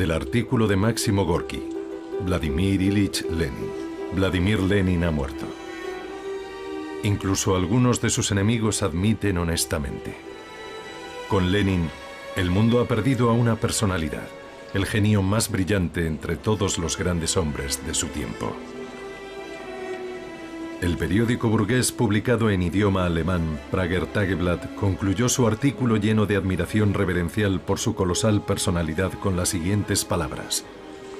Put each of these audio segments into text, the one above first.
El artículo de Máximo Gorki. Vladimir Ilich Lenin. Vladimir Lenin ha muerto. Incluso algunos de sus enemigos admiten honestamente. Con Lenin, el mundo ha perdido a una personalidad, el genio más brillante entre todos los grandes hombres de su tiempo. El periódico burgués publicado en idioma alemán, Prager Tageblatt, concluyó su artículo lleno de admiración reverencial por su colosal personalidad con las siguientes palabras: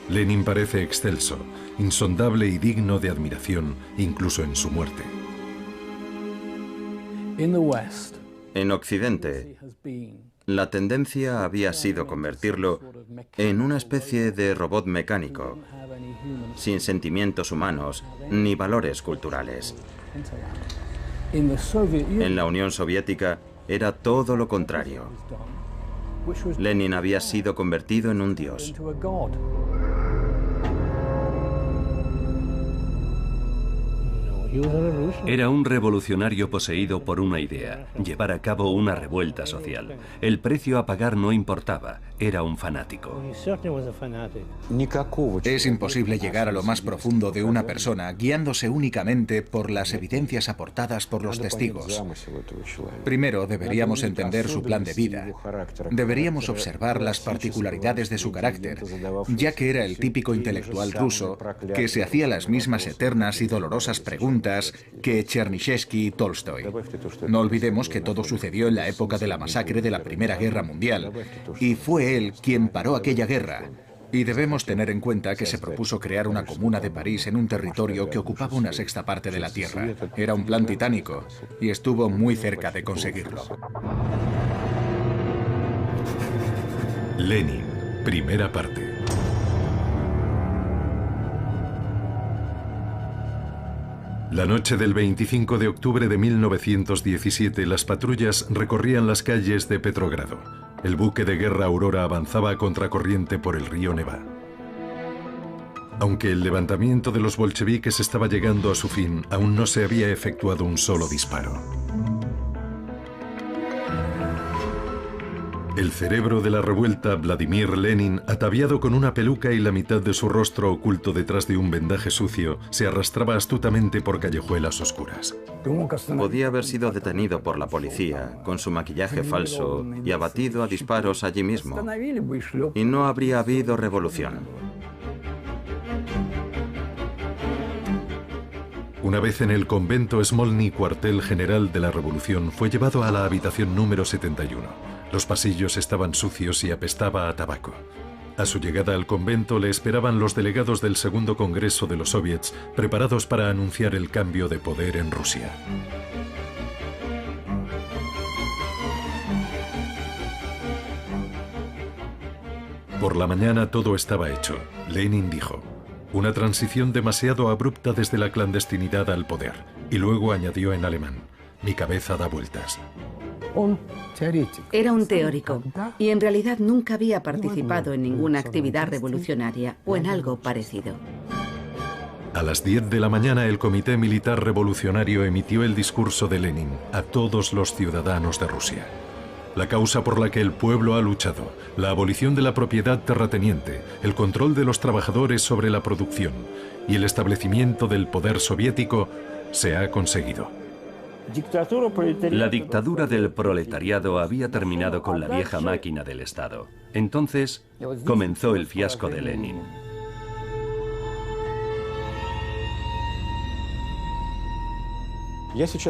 Lenin parece excelso, insondable y digno de admiración, incluso en su muerte. En Occidente, la tendencia había sido convertirlo en una especie de robot mecánico, sin sentimientos humanos ni valores culturales. En la Unión Soviética era todo lo contrario. Lenin había sido convertido en un dios. Era un revolucionario poseído por una idea, llevar a cabo una revuelta social. El precio a pagar no importaba, era un fanático. Es imposible llegar a lo más profundo de una persona guiándose únicamente por las evidencias aportadas por los testigos. Primero deberíamos entender su plan de vida. Deberíamos observar las particularidades de su carácter, ya que era el típico intelectual ruso que se hacía las mismas eternas y dolorosas preguntas que Chernyshevsky y Tolstoy. No olvidemos que todo sucedió en la época de la masacre de la Primera Guerra Mundial, y fue él quien paró aquella guerra. Y debemos tener en cuenta que se propuso crear una comuna de París en un territorio que ocupaba una sexta parte de la Tierra. Era un plan titánico, y estuvo muy cerca de conseguirlo. Lenin, primera parte. La noche del 25 de octubre de 1917, las patrullas recorrían las calles de Petrogrado. El buque de guerra Aurora avanzaba a contracorriente por el río Neva. Aunque el levantamiento de los bolcheviques estaba llegando a su fin, aún no se había efectuado un solo disparo. El cerebro de la revuelta, Vladimir Lenin, ataviado con una peluca y la mitad de su rostro oculto detrás de un vendaje sucio, se arrastraba astutamente por callejuelas oscuras. Podía haber sido detenido por la policía, con su maquillaje falso, y abatido a disparos allí mismo. Y no habría habido revolución. Una vez en el convento, Smolny, cuartel general de la revolución, fue llevado a la habitación número 71. Los pasillos estaban sucios y apestaba a tabaco. A su llegada al convento le esperaban los delegados del segundo congreso de los soviets, preparados para anunciar el cambio de poder en Rusia. Por la mañana todo estaba hecho. Lenin dijo: una transición demasiado abrupta desde la clandestinidad al poder. Y luego añadió en alemán: mi cabeza da vueltas. Era un teórico y en realidad nunca había participado en ninguna actividad revolucionaria o en algo parecido. A las 10 de la mañana el Comité Militar Revolucionario emitió el discurso de Lenin a todos los ciudadanos de Rusia. La causa por la que el pueblo ha luchado, la abolición de la propiedad terrateniente, el control de los trabajadores sobre la producción y el establecimiento del poder soviético, se ha conseguido. La dictadura del proletariado había terminado con la vieja máquina del Estado. Entonces comenzó el fiasco de Lenin.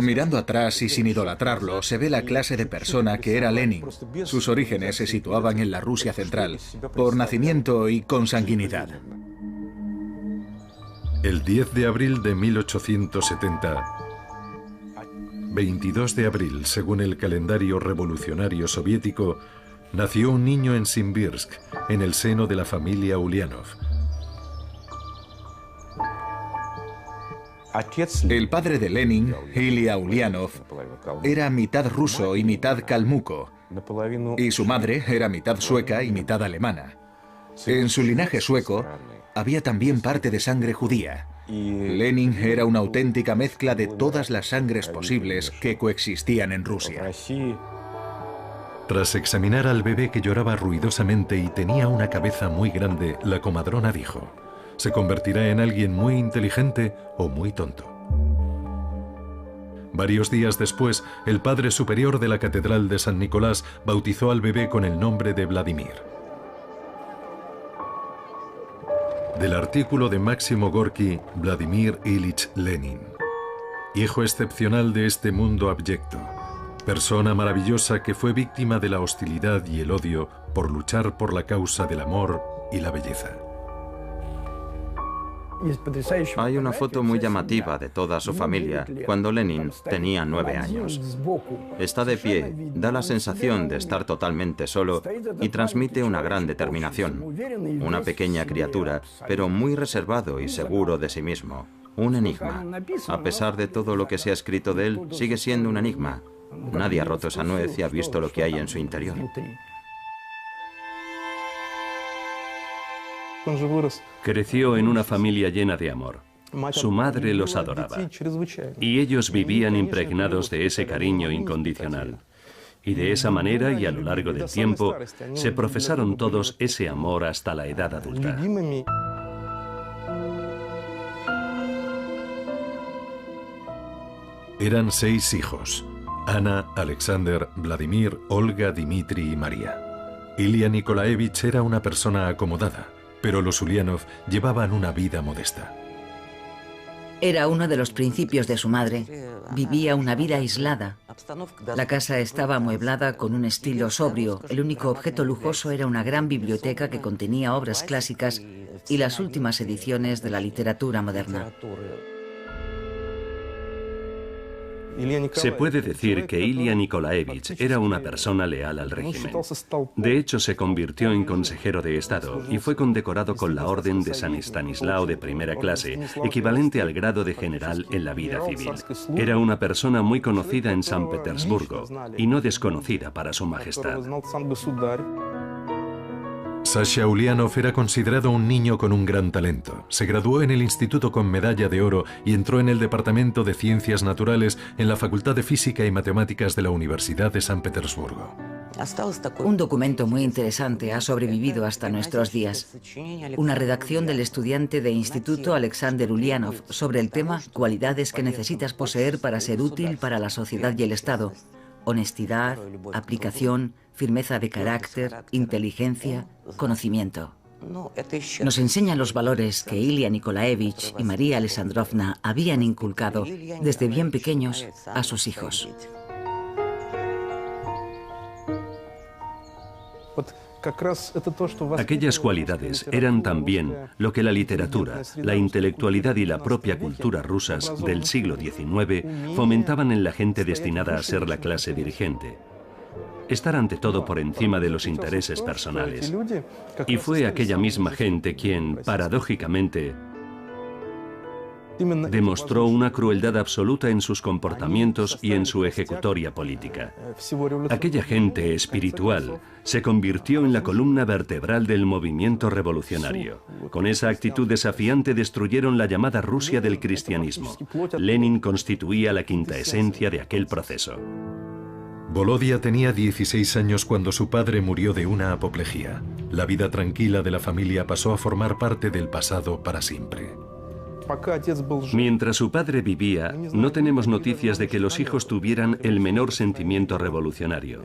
Mirando atrás y sin idolatrarlo, se ve la clase de persona que era Lenin. Sus orígenes se situaban en la Rusia central, por nacimiento y consanguinidad. El 10 de abril de 1870, 22 de abril, según el calendario revolucionario soviético, nació un niño en Simbirsk, en el seno de la familia Ulianov. El padre de Lenin, Ilya Ulianov, era mitad ruso y mitad calmuco, y su madre era mitad sueca y mitad alemana. En su linaje sueco había también parte de sangre judía. Lenin era una auténtica mezcla de todas las sangres posibles que coexistían en Rusia. Tras examinar al bebé que lloraba ruidosamente y tenía una cabeza muy grande, la comadrona dijo: se convertirá en alguien muy inteligente o muy tonto. Varios días después, el padre superior de la Catedral de San Nicolás bautizó al bebé con el nombre de Vladimir. Del artículo de Máximo Gorki, Vladimir Ilich Lenin. Hijo excepcional de este mundo abyecto, persona maravillosa que fue víctima de la hostilidad y el odio por luchar por la causa del amor y la belleza. Hay una foto muy llamativa de toda su familia cuando Lenin tenía 9 años. Está de pie, da la sensación de estar totalmente solo y transmite una gran determinación. Una pequeña criatura, pero muy reservado y seguro de sí mismo. Un enigma. A pesar de todo lo que se ha escrito de él, sigue siendo un enigma. Nadie ha roto esa nuez y ha visto lo que hay en su interior. Creció en una familia llena de amor. Su madre los adoraba. Y ellos vivían impregnados de ese cariño incondicional. Y de esa manera y a lo largo del tiempo, se profesaron todos ese amor hasta la edad adulta. Eran 6 hijos: Ana, Alexander, Vladimir, Olga, Dmitri y María. Ilia Nikolaevich era una persona acomodada, pero los Ulianov llevaban una vida modesta. Era uno de los principios de su madre. Vivía una vida aislada. La casa estaba amueblada con un estilo sobrio. El único objeto lujoso era una gran biblioteca que contenía obras clásicas y las últimas ediciones de la literatura moderna. Se puede decir que Ilia Nikolaevich era una persona leal al régimen. De hecho, se convirtió en consejero de Estado y fue condecorado con la Orden de San Estanislao de primera clase, equivalente al grado de general en la vida civil. Era una persona muy conocida en San Petersburgo y no desconocida para su majestad. Sasha Ulianov era considerado un niño con un gran talento. Se graduó en el instituto con medalla de oro y entró en el Departamento de Ciencias Naturales en la Facultad de Física y Matemáticas de la Universidad de San Petersburgo. Un documento muy interesante ha sobrevivido hasta nuestros días. Una redacción del estudiante de instituto Alexander Ulianov sobre el tema «Cualidades que necesitas poseer para ser útil para la sociedad y el Estado». Honestidad, aplicación, firmeza de carácter, inteligencia, conocimiento. Nos enseña los valores que Ilia Nikolaevich y María Alexandrovna habían inculcado desde bien pequeños a sus hijos. Aquellas cualidades eran también lo que la literatura, la intelectualidad y la propia cultura rusas del siglo XIX fomentaban en la gente destinada a ser la clase dirigente. Estar ante todo por encima de los intereses personales. Y fue aquella misma gente quien, paradójicamente, demostró una crueldad absoluta en sus comportamientos y en su ejecutoria política. Aquella gente espiritual se convirtió en la columna vertebral del movimiento revolucionario. Con esa actitud desafiante destruyeron la llamada Rusia del cristianismo. Lenin constituía la quinta esencia de aquel proceso. Volodia tenía 16 años cuando su padre murió de una apoplejía. La vida tranquila de la familia pasó a formar parte del pasado para siempre. Mientras su padre vivía, no tenemos noticias de que los hijos tuvieran el menor sentimiento revolucionario.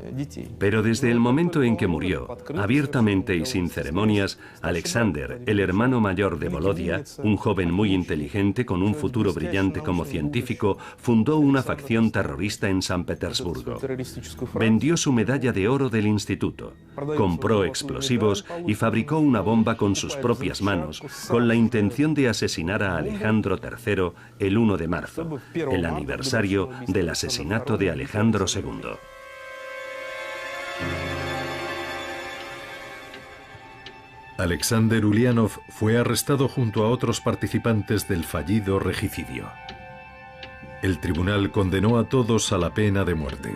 Pero desde el momento en que murió, abiertamente y sin ceremonias, Alexander, el hermano mayor de Volodia, un joven muy inteligente con un futuro brillante como científico, fundó una facción terrorista en San Petersburgo. Vendió su medalla de oro del instituto, compró explosivos y fabricó una bomba con sus propias manos, con la intención de asesinar a Alejandro III el 1 de marzo, el aniversario del asesinato de Alejandro II. Alexander Ulianov fue arrestado junto a otros participantes del fallido regicidio. El tribunal condenó a todos a la pena de muerte.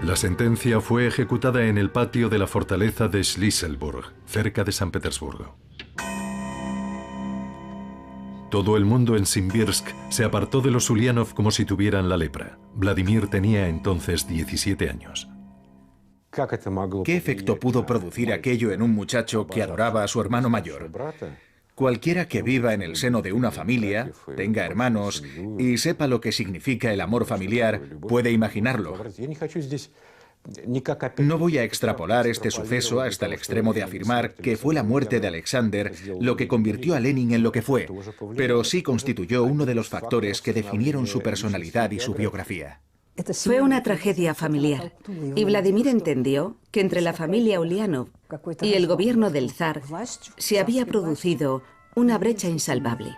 La sentencia fue ejecutada en el patio de la fortaleza de Schlisselburg, cerca de San Petersburgo. Todo el mundo en Simbirsk se apartó de los Ulianov como si tuvieran la lepra. Vladimir tenía entonces 17 años. ¿Qué efecto pudo producir aquello en un muchacho que adoraba a su hermano mayor? Cualquiera que viva en el seno de una familia, tenga hermanos y sepa lo que significa el amor familiar, puede imaginarlo. No voy a extrapolar este suceso hasta el extremo de afirmar que fue la muerte de Alexander lo que convirtió a Lenin en lo que fue, pero sí constituyó uno de los factores que definieron su personalidad y su biografía. Fue una tragedia familiar, y Vladimir entendió que entre la familia Ulianov y el gobierno del zar se había producido una brecha insalvable.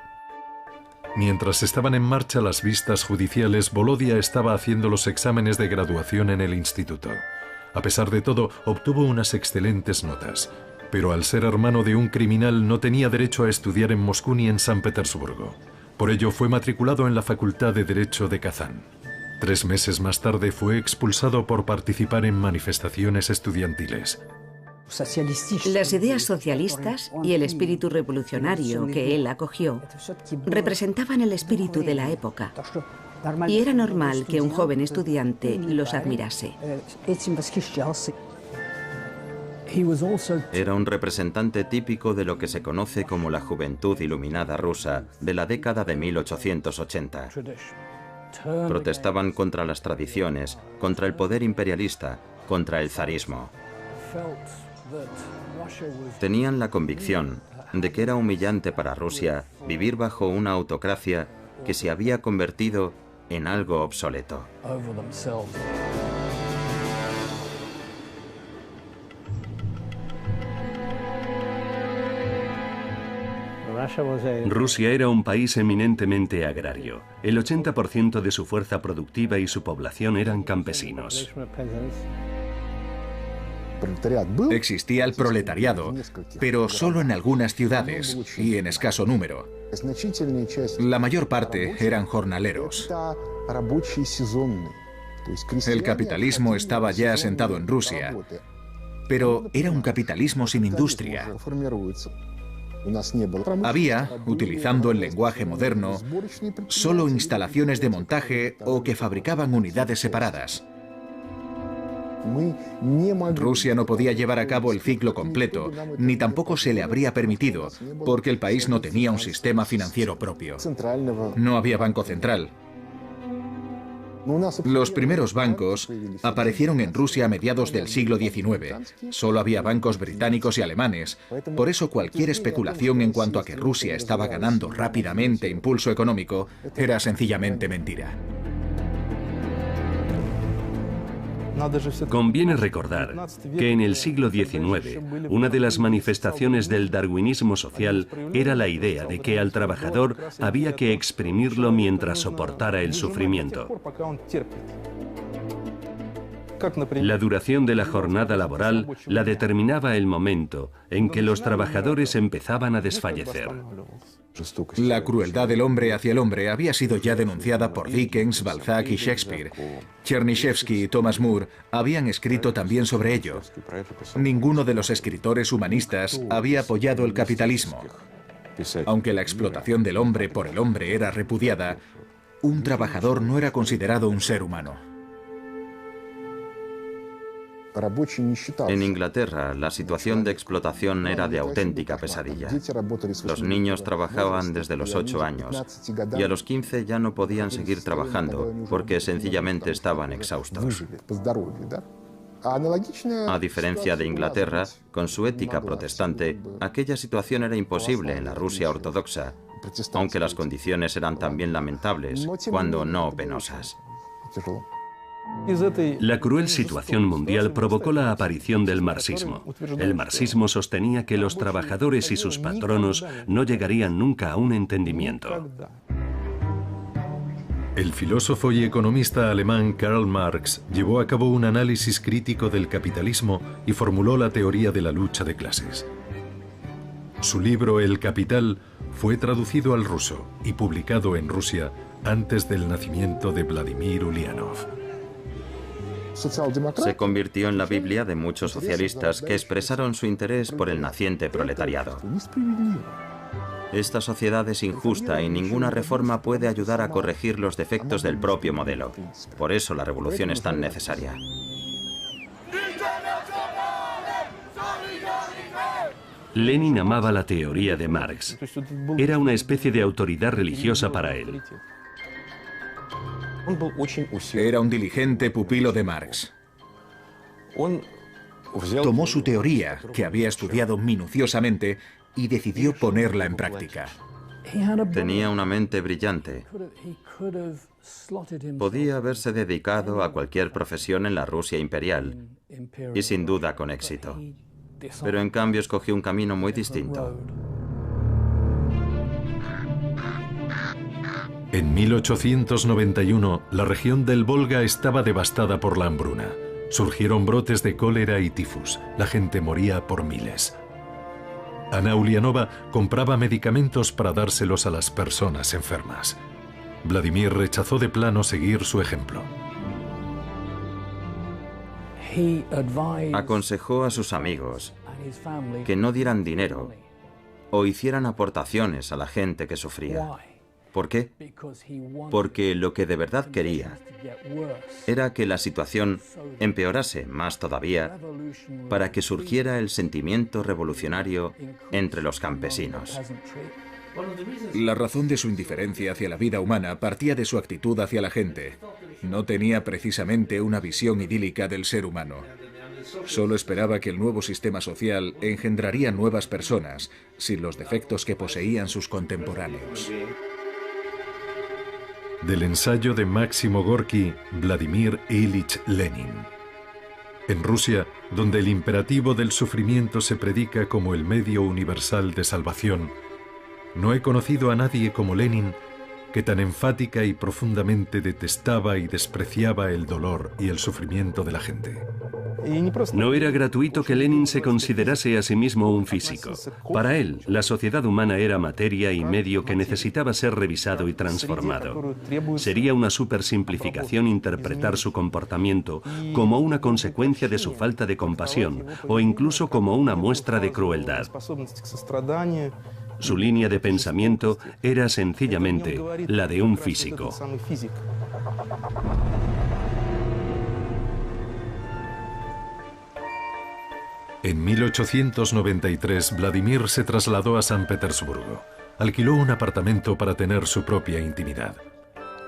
Mientras estaban en marcha las vistas judiciales, Volodia estaba haciendo los exámenes de graduación en el instituto. A pesar de todo, obtuvo unas excelentes notas, pero al ser hermano de un criminal no tenía derecho a estudiar en Moscú ni en San Petersburgo. Por ello fue matriculado en la Facultad de Derecho de Kazán. 3 meses más tarde fue expulsado por participar en manifestaciones estudiantiles. Las ideas socialistas y el espíritu revolucionario que él acogió representaban el espíritu de la época, y era normal que un joven estudiante los admirase. Era un representante típico de lo que se conoce como la juventud iluminada rusa de la década de 1880. Protestaban contra las tradiciones, contra el poder imperialista, contra el zarismo. Tenían la convicción de que era humillante para Rusia vivir bajo una autocracia que se había convertido en algo obsoleto. Rusia era un país eminentemente agrario. El 80% de su fuerza productiva y su población eran campesinos. Existía el proletariado, pero solo en algunas ciudades y en escaso número. La mayor parte eran jornaleros. El capitalismo estaba ya asentado en Rusia, pero era un capitalismo sin industria. Había, utilizando el lenguaje moderno, solo instalaciones de montaje o que fabricaban unidades separadas. Rusia no podía llevar a cabo el ciclo completo, ni tampoco se le habría permitido, porque el país no tenía un sistema financiero propio. No había banco central. Los primeros bancos aparecieron en Rusia a mediados del siglo XIX. Solo había bancos británicos y alemanes. Por eso cualquier especulación en cuanto a que Rusia estaba ganando rápidamente impulso económico era sencillamente mentira. Conviene recordar que en el siglo XIX, una de las manifestaciones del darwinismo social era la idea de que al trabajador había que exprimirlo mientras soportara el sufrimiento. La duración de la jornada laboral la determinaba el momento en que los trabajadores empezaban a desfallecer. La crueldad del hombre hacia el hombre había sido ya denunciada por Dickens, Balzac y Shakespeare. Chernyshevsky y Thomas More habían escrito también sobre ello. Ninguno de los escritores humanistas había apoyado el capitalismo. Aunque la explotación del hombre por el hombre era repudiada, un trabajador no era considerado un ser humano. En Inglaterra, la situación de explotación era de auténtica pesadilla. Los niños trabajaban desde los 8 años y a los 15 ya no podían seguir trabajando porque sencillamente estaban exhaustos. A diferencia de Inglaterra, con su ética protestante, aquella situación era imposible en la Rusia ortodoxa, aunque las condiciones eran también lamentables, cuando no penosas. La cruel situación mundial provocó la aparición del marxismo. El marxismo sostenía que los trabajadores y sus patronos no llegarían nunca a un entendimiento. El filósofo y economista alemán Karl Marx llevó a cabo un análisis crítico del capitalismo y formuló la teoría de la lucha de clases. Su libro El Capital fue traducido al ruso y publicado en Rusia antes del nacimiento de Vladimir Ulianov. Se convirtió en la Biblia de muchos socialistas que expresaron su interés por el naciente proletariado. Esta sociedad es injusta y ninguna reforma puede ayudar a corregir los defectos del propio modelo. Por eso la revolución es tan necesaria. Lenin amaba la teoría de Marx. Era una especie de autoridad religiosa para él. Era un diligente pupilo de Marx. Tomó su teoría, que había estudiado minuciosamente, y decidió ponerla en práctica. Tenía una mente brillante. Podía haberse dedicado a cualquier profesión en la Rusia imperial, y sin duda con éxito. Pero en cambio escogió un camino muy distinto. En 1891, la región del Volga estaba devastada por la hambruna. Surgieron brotes de cólera y tifus. La gente moría por miles. Ana Ulianova compraba medicamentos para dárselos a las personas enfermas. Vladimir rechazó de plano seguir su ejemplo. Aconsejó a sus amigos que no dieran dinero o hicieran aportaciones a la gente que sufría. ¿Por qué? Porque lo que de verdad quería era que la situación empeorase más todavía para que surgiera el sentimiento revolucionario entre los campesinos. La razón de su indiferencia hacia la vida humana partía de su actitud hacia la gente. No tenía precisamente una visión idílica del ser humano. Solo esperaba que el nuevo sistema social engendraría nuevas personas, sin los defectos que poseían sus contemporáneos. Del ensayo de Máximo Gorki, Vladimir Ilich Lenin. En Rusia, donde el imperativo del sufrimiento se predica como el medio universal de salvación, no he conocido a nadie como Lenin que tan enfática y profundamente detestaba y despreciaba el dolor y el sufrimiento de la gente. No era gratuito que Lenin se considerase a sí mismo un físico. Para él, la sociedad humana era materia y medio que necesitaba ser revisado y transformado. Sería una supersimplificación interpretar su comportamiento como una consecuencia de su falta de compasión o incluso como una muestra de crueldad. Su línea de pensamiento era sencillamente la de un físico. En 1893, Vladimir se trasladó a San Petersburgo. Alquiló un apartamento para tener su propia intimidad.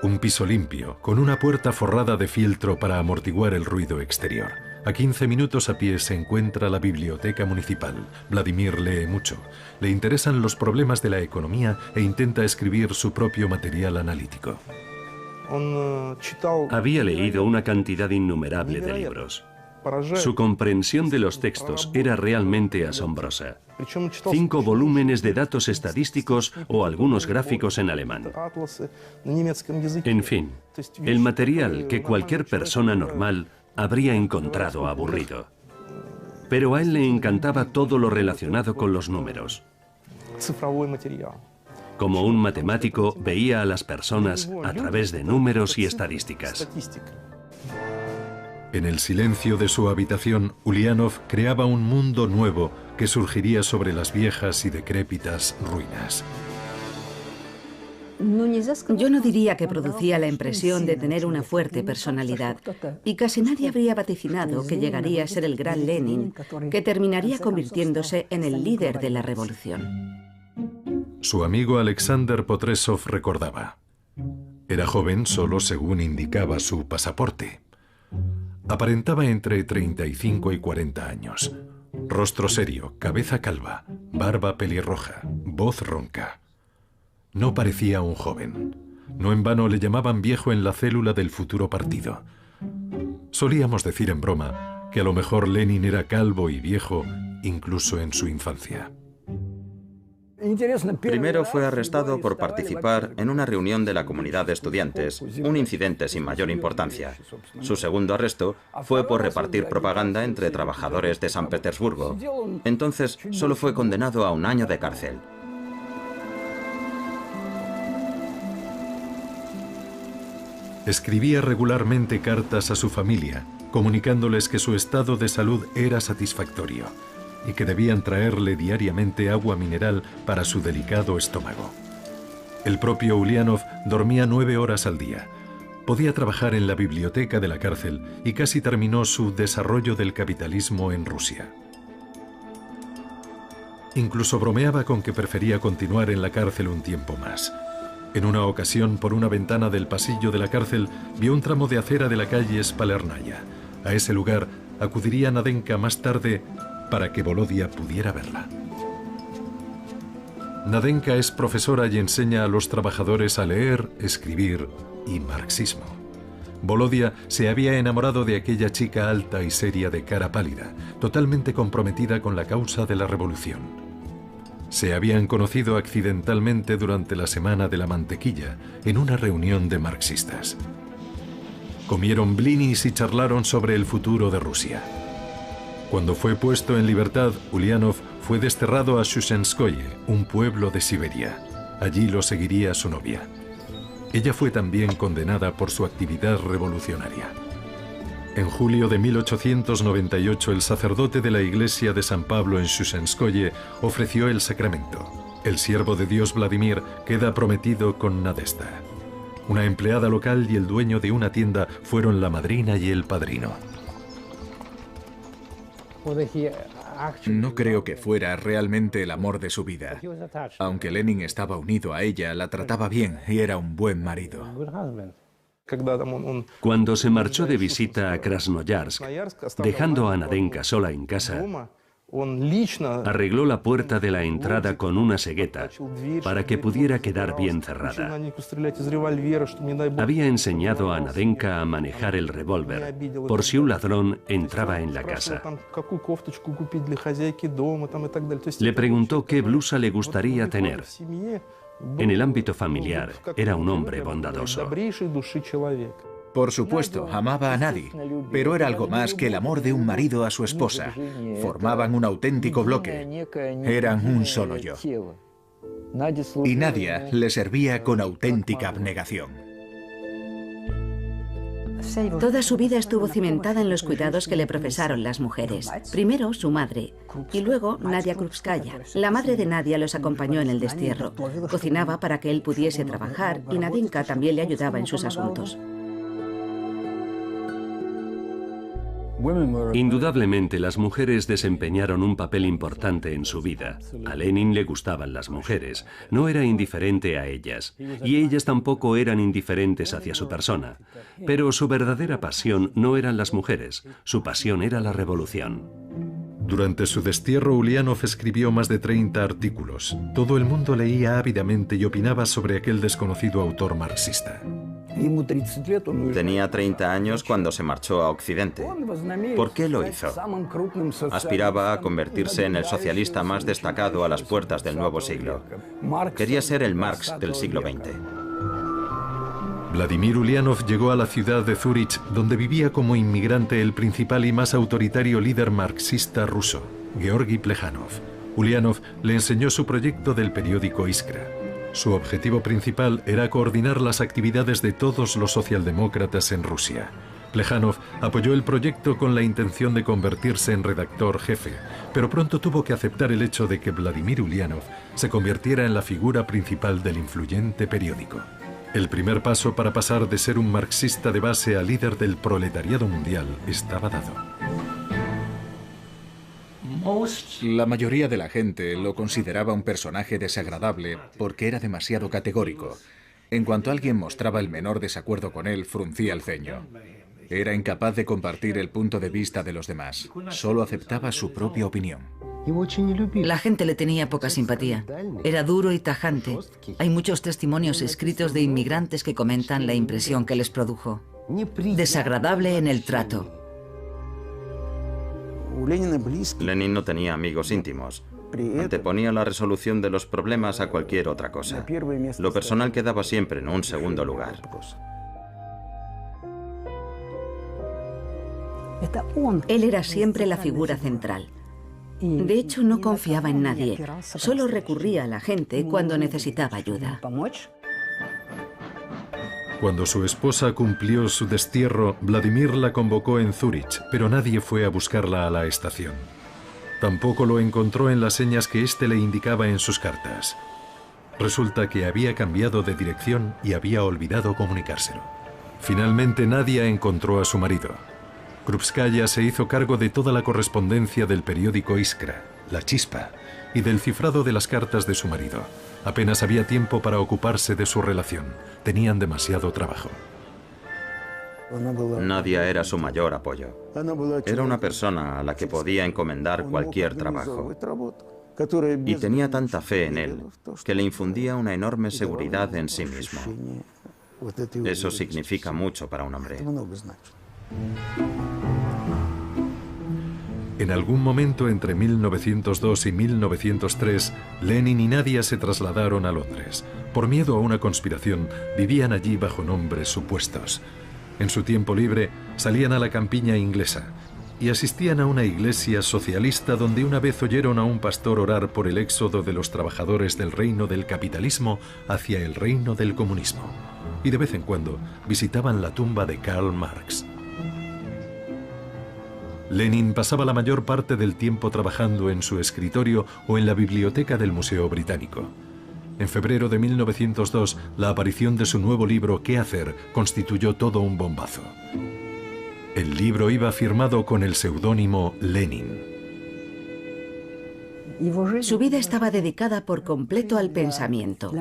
Un piso limpio, con una puerta forrada de fieltro para amortiguar el ruido exterior. A 15 minutos a pie se encuentra la biblioteca municipal. Vladimir lee mucho. Le interesan los problemas de la economía e intenta escribir su propio material analítico. Había leído una cantidad innumerable de libros. Su comprensión de los textos era realmente asombrosa. 5 volúmenes de datos estadísticos o algunos gráficos en alemán. En fin, el material que cualquier persona normal habría encontrado aburrido. Pero a él le encantaba todo lo relacionado con los números. Como un matemático, veía a las personas a través de números y estadísticas. En el silencio de su habitación, Ulianov creaba un mundo nuevo que surgiría sobre las viejas y decrépitas ruinas. Yo no diría que producía la impresión de tener una fuerte personalidad, y casi nadie habría vaticinado que llegaría a ser el gran Lenin, que terminaría convirtiéndose en el líder de la revolución. Su amigo Alexander Potresov recordaba: era joven solo según indicaba su pasaporte. Aparentaba entre 35 y 40 años. Rostro serio, cabeza calva, barba pelirroja, voz ronca. No parecía un joven. No en vano le llamaban viejo en la célula del futuro partido. Solíamos decir en broma que a lo mejor Lenin era calvo y viejo incluso en su infancia. Primero fue arrestado por participar en una reunión de la comunidad de estudiantes, un incidente sin mayor importancia. Su segundo arresto fue por repartir propaganda entre trabajadores de San Petersburgo. Entonces solo fue condenado a 1 año de cárcel. Escribía regularmente cartas a su familia, comunicándoles que su estado de salud era satisfactorio. y que debían traerle diariamente agua mineral para su delicado estómago. El propio Ulianov dormía 9 horas al día. Podía trabajar en la biblioteca de la cárcel y casi terminó su Desarrollo del capitalismo en Rusia. Incluso bromeaba con que prefería continuar en la cárcel un tiempo más. En una ocasión, por una ventana del pasillo de la cárcel, vio un tramo de acera de la calle Spalernaya. A ese lugar acudiría Nadenka más tarde para que Volodia pudiera verla. Nadenka es profesora y enseña a los trabajadores a leer, escribir y marxismo. Volodia se había enamorado de aquella chica alta y seria de cara pálida, totalmente comprometida con la causa de la revolución. Se habían conocido accidentalmente durante la Semana de la Mantequilla, en una reunión de marxistas. Comieron blinis y charlaron sobre el futuro de Rusia. Cuando fue puesto en libertad, Ulianov fue desterrado a Shushenskoye, un pueblo de Siberia. Allí lo seguiría su novia. Ella fue también condenada por su actividad revolucionaria. En julio de 1898, el sacerdote de la iglesia de San Pablo en Shushenskoye ofreció el sacramento. El siervo de Dios Vladimir queda prometido con Nadezhda. Una empleada local y el dueño de una tienda fueron la madrina y el padrino. No creo que fuera realmente el amor de su vida. Aunque Lenin estaba unido a ella, la trataba bien y era un buen marido. Cuando se marchó de visita a Krasnoyarsk, dejando a Nadenka sola en casa, arregló la puerta de la entrada con una cegueta para que pudiera quedar bien cerrada. Había enseñado a Nadenka a manejar el revólver por si un ladrón entraba en la casa. Le preguntó qué blusa le gustaría tener. En el ámbito familiar, era un hombre bondadoso. Por supuesto, amaba a Nadi, pero era algo más que el amor de un marido a su esposa. Formaban un auténtico bloque. Eran un solo yo. Y Nadia le servía con auténtica abnegación. Toda su vida estuvo cimentada en los cuidados que le profesaron las mujeres. Primero su madre y luego Nadia Krupskaya. La madre de Nadia los acompañó en el destierro. Cocinaba para que él pudiese trabajar y Nadenka también le ayudaba en sus asuntos. Indudablemente las mujeres desempeñaron un papel importante en su vida. A Lenin le gustaban las mujeres, no era indiferente a ellas, y ellas tampoco eran indiferentes hacia su persona. Pero su verdadera pasión no eran las mujeres, su pasión era la revolución. Durante su destierro, Ulianov escribió más de 30 artículos. Todo el mundo leía ávidamente y opinaba sobre aquel desconocido autor marxista. Tenía 30 años cuando se marchó a Occidente. ¿Por qué lo hizo? Aspiraba a convertirse en el socialista más destacado a las puertas del nuevo siglo. Quería ser el Marx del siglo XX. Vladimir Ulianov llegó a la ciudad de Zúrich, donde vivía como inmigrante el principal y más autoritario líder marxista ruso, Georgi Plejanov. Ulianov le enseñó su proyecto del periódico Iskra. Su objetivo principal era coordinar las actividades de todos los socialdemócratas en Rusia. Plejanov apoyó el proyecto con la intención de convertirse en redactor jefe, pero pronto tuvo que aceptar el hecho de que Vladimir Ulianov se convirtiera en la figura principal del influyente periódico. El primer paso para pasar de ser un marxista de base a líder del proletariado mundial estaba dado. La mayoría de la gente lo consideraba un personaje desagradable porque era demasiado categórico. En cuanto alguien mostraba el menor desacuerdo con él, fruncía el ceño. Era incapaz de compartir el punto de vista de los demás. Solo aceptaba su propia opinión. La gente le tenía poca simpatía. Era duro y tajante. Hay muchos testimonios escritos de inmigrantes que comentan la impresión que les produjo. Desagradable en el trato. Lenin no tenía amigos íntimos. Anteponía la resolución de los problemas a cualquier otra cosa. Lo personal quedaba siempre en un segundo lugar. Él era siempre la figura central. De hecho, no confiaba en nadie. Solo recurría a la gente cuando necesitaba ayuda. Cuando su esposa cumplió su destierro, Vladimir la convocó en Zúrich, pero nadie fue a buscarla a la estación. Tampoco lo encontró en las señas que éste le indicaba en sus cartas. Resulta que había cambiado de dirección y había olvidado comunicárselo. Finalmente Nadia encontró a su marido. Krupskaya se hizo cargo de toda la correspondencia del periódico Iskra, La Chispa, y del cifrado de las cartas de su marido. Apenas había tiempo para ocuparse de su relación. Tenían demasiado trabajo. Nadia era su mayor apoyo. Era una persona a la que podía encomendar cualquier trabajo. Y tenía tanta fe en él que le infundía una enorme seguridad en sí mismo. Eso significa mucho para un hombre. En algún momento entre 1902 y 1903, Lenin y Nadia se trasladaron a Londres. Por miedo a una conspiración, vivían allí bajo nombres supuestos. En su tiempo libre, salían a la campiña inglesa y asistían a una iglesia socialista donde una vez oyeron a un pastor orar por el éxodo de los trabajadores del reino del capitalismo hacia el reino del comunismo. Y de vez en cuando visitaban la tumba de Karl Marx. Lenin pasaba la mayor parte del tiempo trabajando en su escritorio o en la biblioteca del Museo Británico. En febrero de 1902, la aparición de su nuevo libro ¿Qué hacer? Constituyó todo un bombazo. El libro iba firmado con el seudónimo Lenin. Su vida estaba dedicada por completo al pensamiento.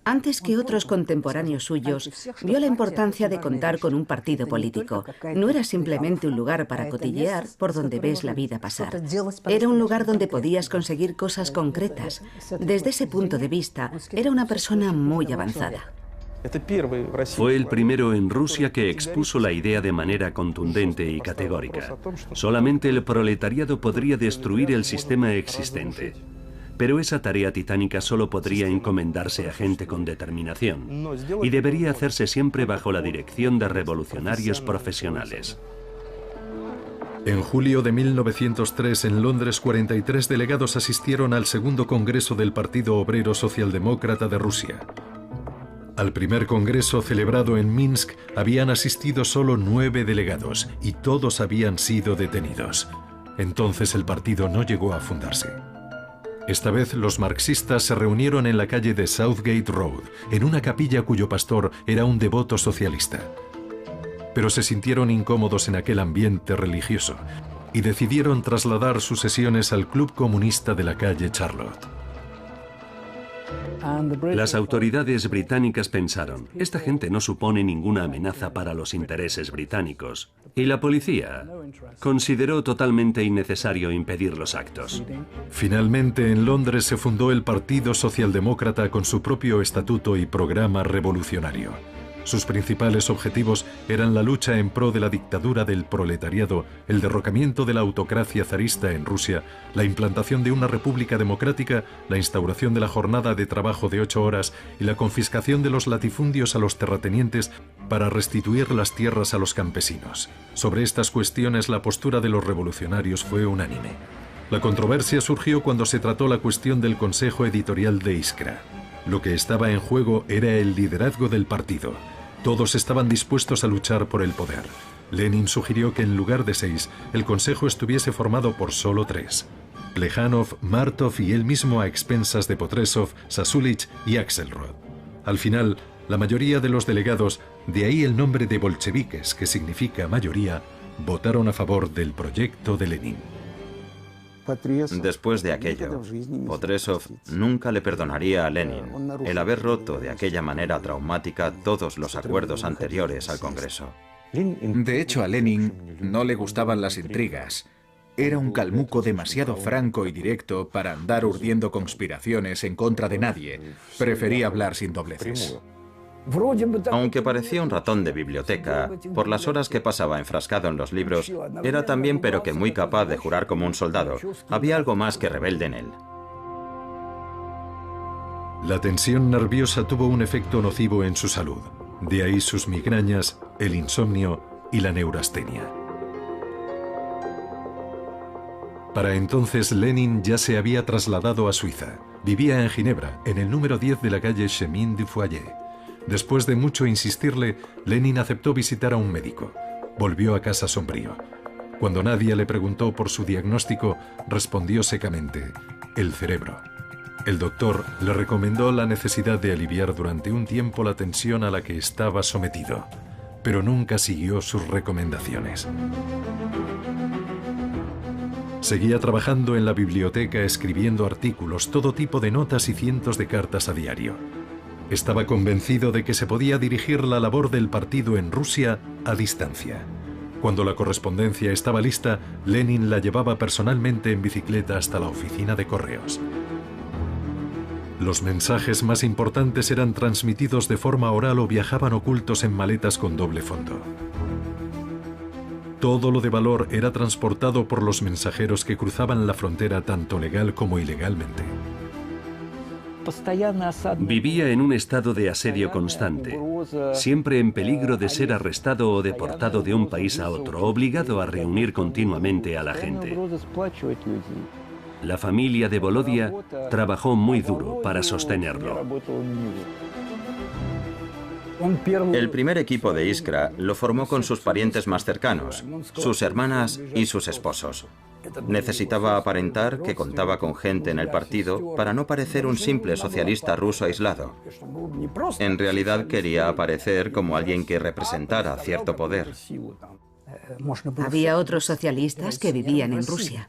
Antes que otros contemporáneos suyos, vio la importancia de contar con un partido político. No era simplemente un lugar para cotillear por donde ves la vida pasar. Era un lugar donde podías conseguir cosas concretas. Desde ese punto de vista, era una persona muy avanzada. Fue el primero en Rusia que expuso la idea de manera contundente y categórica. Solamente el proletariado podría destruir el sistema existente. Pero esa tarea titánica solo podría encomendarse a gente con determinación y debería hacerse siempre bajo la dirección de revolucionarios profesionales. En julio de 1903, en Londres, 43 delegados asistieron al segundo Congreso del Partido Obrero Socialdemócrata de Rusia. Al primer congreso celebrado en Minsk habían asistido solo 9 delegados y todos habían sido detenidos. Entonces el partido no llegó a fundarse. Esta vez los marxistas se reunieron en la calle de Southgate Road, en una capilla cuyo pastor era un devoto socialista. Pero se sintieron incómodos en aquel ambiente religioso y decidieron trasladar sus sesiones al Club Comunista de la calle Charlotte. Las autoridades británicas pensaron, esta gente no supone ninguna amenaza para los intereses británicos. Y la policía consideró totalmente innecesario impedir los actos. Finalmente, en Londres se fundó el Partido Socialdemócrata con su propio estatuto y programa revolucionario. Sus principales objetivos eran la lucha en pro de la dictadura del proletariado, el derrocamiento de la autocracia zarista en Rusia, la implantación de una república democrática, la instauración de la jornada de trabajo de 8 horas y la confiscación de los latifundios a los terratenientes para restituir las tierras a los campesinos. Sobre estas cuestiones la postura de los revolucionarios fue unánime. La controversia surgió cuando se trató la cuestión del consejo editorial de Iskra. Lo que estaba en juego era el liderazgo del partido. Todos estaban dispuestos a luchar por el poder. Lenin sugirió que en lugar de 6, el consejo estuviese formado por solo 3. Plejánov, Martov y él mismo a expensas de Potresov, Sasulich y Axelrod. Al final, la mayoría de los delegados, de ahí el nombre de bolcheviques, que significa mayoría, votaron a favor del proyecto de Lenin. Después de aquello, Potresov nunca le perdonaría a Lenin el haber roto de aquella manera traumática todos los acuerdos anteriores al Congreso. De hecho, a Lenin no le gustaban las intrigas. Era un calmuco demasiado franco y directo para andar urdiendo conspiraciones en contra de nadie. Prefería hablar sin dobleces. Aunque parecía un ratón de biblioteca, por las horas que pasaba enfrascado en los libros, era también pero que muy capaz de jurar como un soldado. Había algo más que rebelde en él. La tensión nerviosa tuvo un efecto nocivo en su salud. De ahí sus migrañas, el insomnio y la neurastenia. Para entonces Lenin ya se había trasladado a Suiza. Vivía en Ginebra, en el número 10 de la calle Chemin du Foyer. Después de mucho insistirle, Lenin aceptó visitar a un médico. Volvió a casa sombrío. Cuando Nadia le preguntó por su diagnóstico, respondió secamente: el cerebro. El doctor le recomendó la necesidad de aliviar durante un tiempo la tensión a la que estaba sometido, pero nunca siguió sus recomendaciones. Seguía trabajando en la biblioteca, escribiendo artículos, todo tipo de notas y cientos de cartas a diario. Estaba convencido de que se podía dirigir la labor del partido en Rusia a distancia. Cuando la correspondencia estaba lista, Lenin la llevaba personalmente en bicicleta hasta la oficina de correos. Los mensajes más importantes eran transmitidos de forma oral o viajaban ocultos en maletas con doble fondo. Todo lo de valor era transportado por los mensajeros que cruzaban la frontera tanto legal como ilegalmente. Vivía en un estado de asedio constante, siempre en peligro de ser arrestado o deportado de un país a otro, obligado a reunir continuamente a la gente. La familia de Volodia trabajó muy duro para sostenerlo. El primer equipo de Iskra lo formó con sus parientes más cercanos, sus hermanas y sus esposos. Necesitaba aparentar que contaba con gente en el partido para no parecer un simple socialista ruso aislado. En realidad quería aparecer como alguien que representara cierto poder. Había otros socialistas que vivían en Rusia.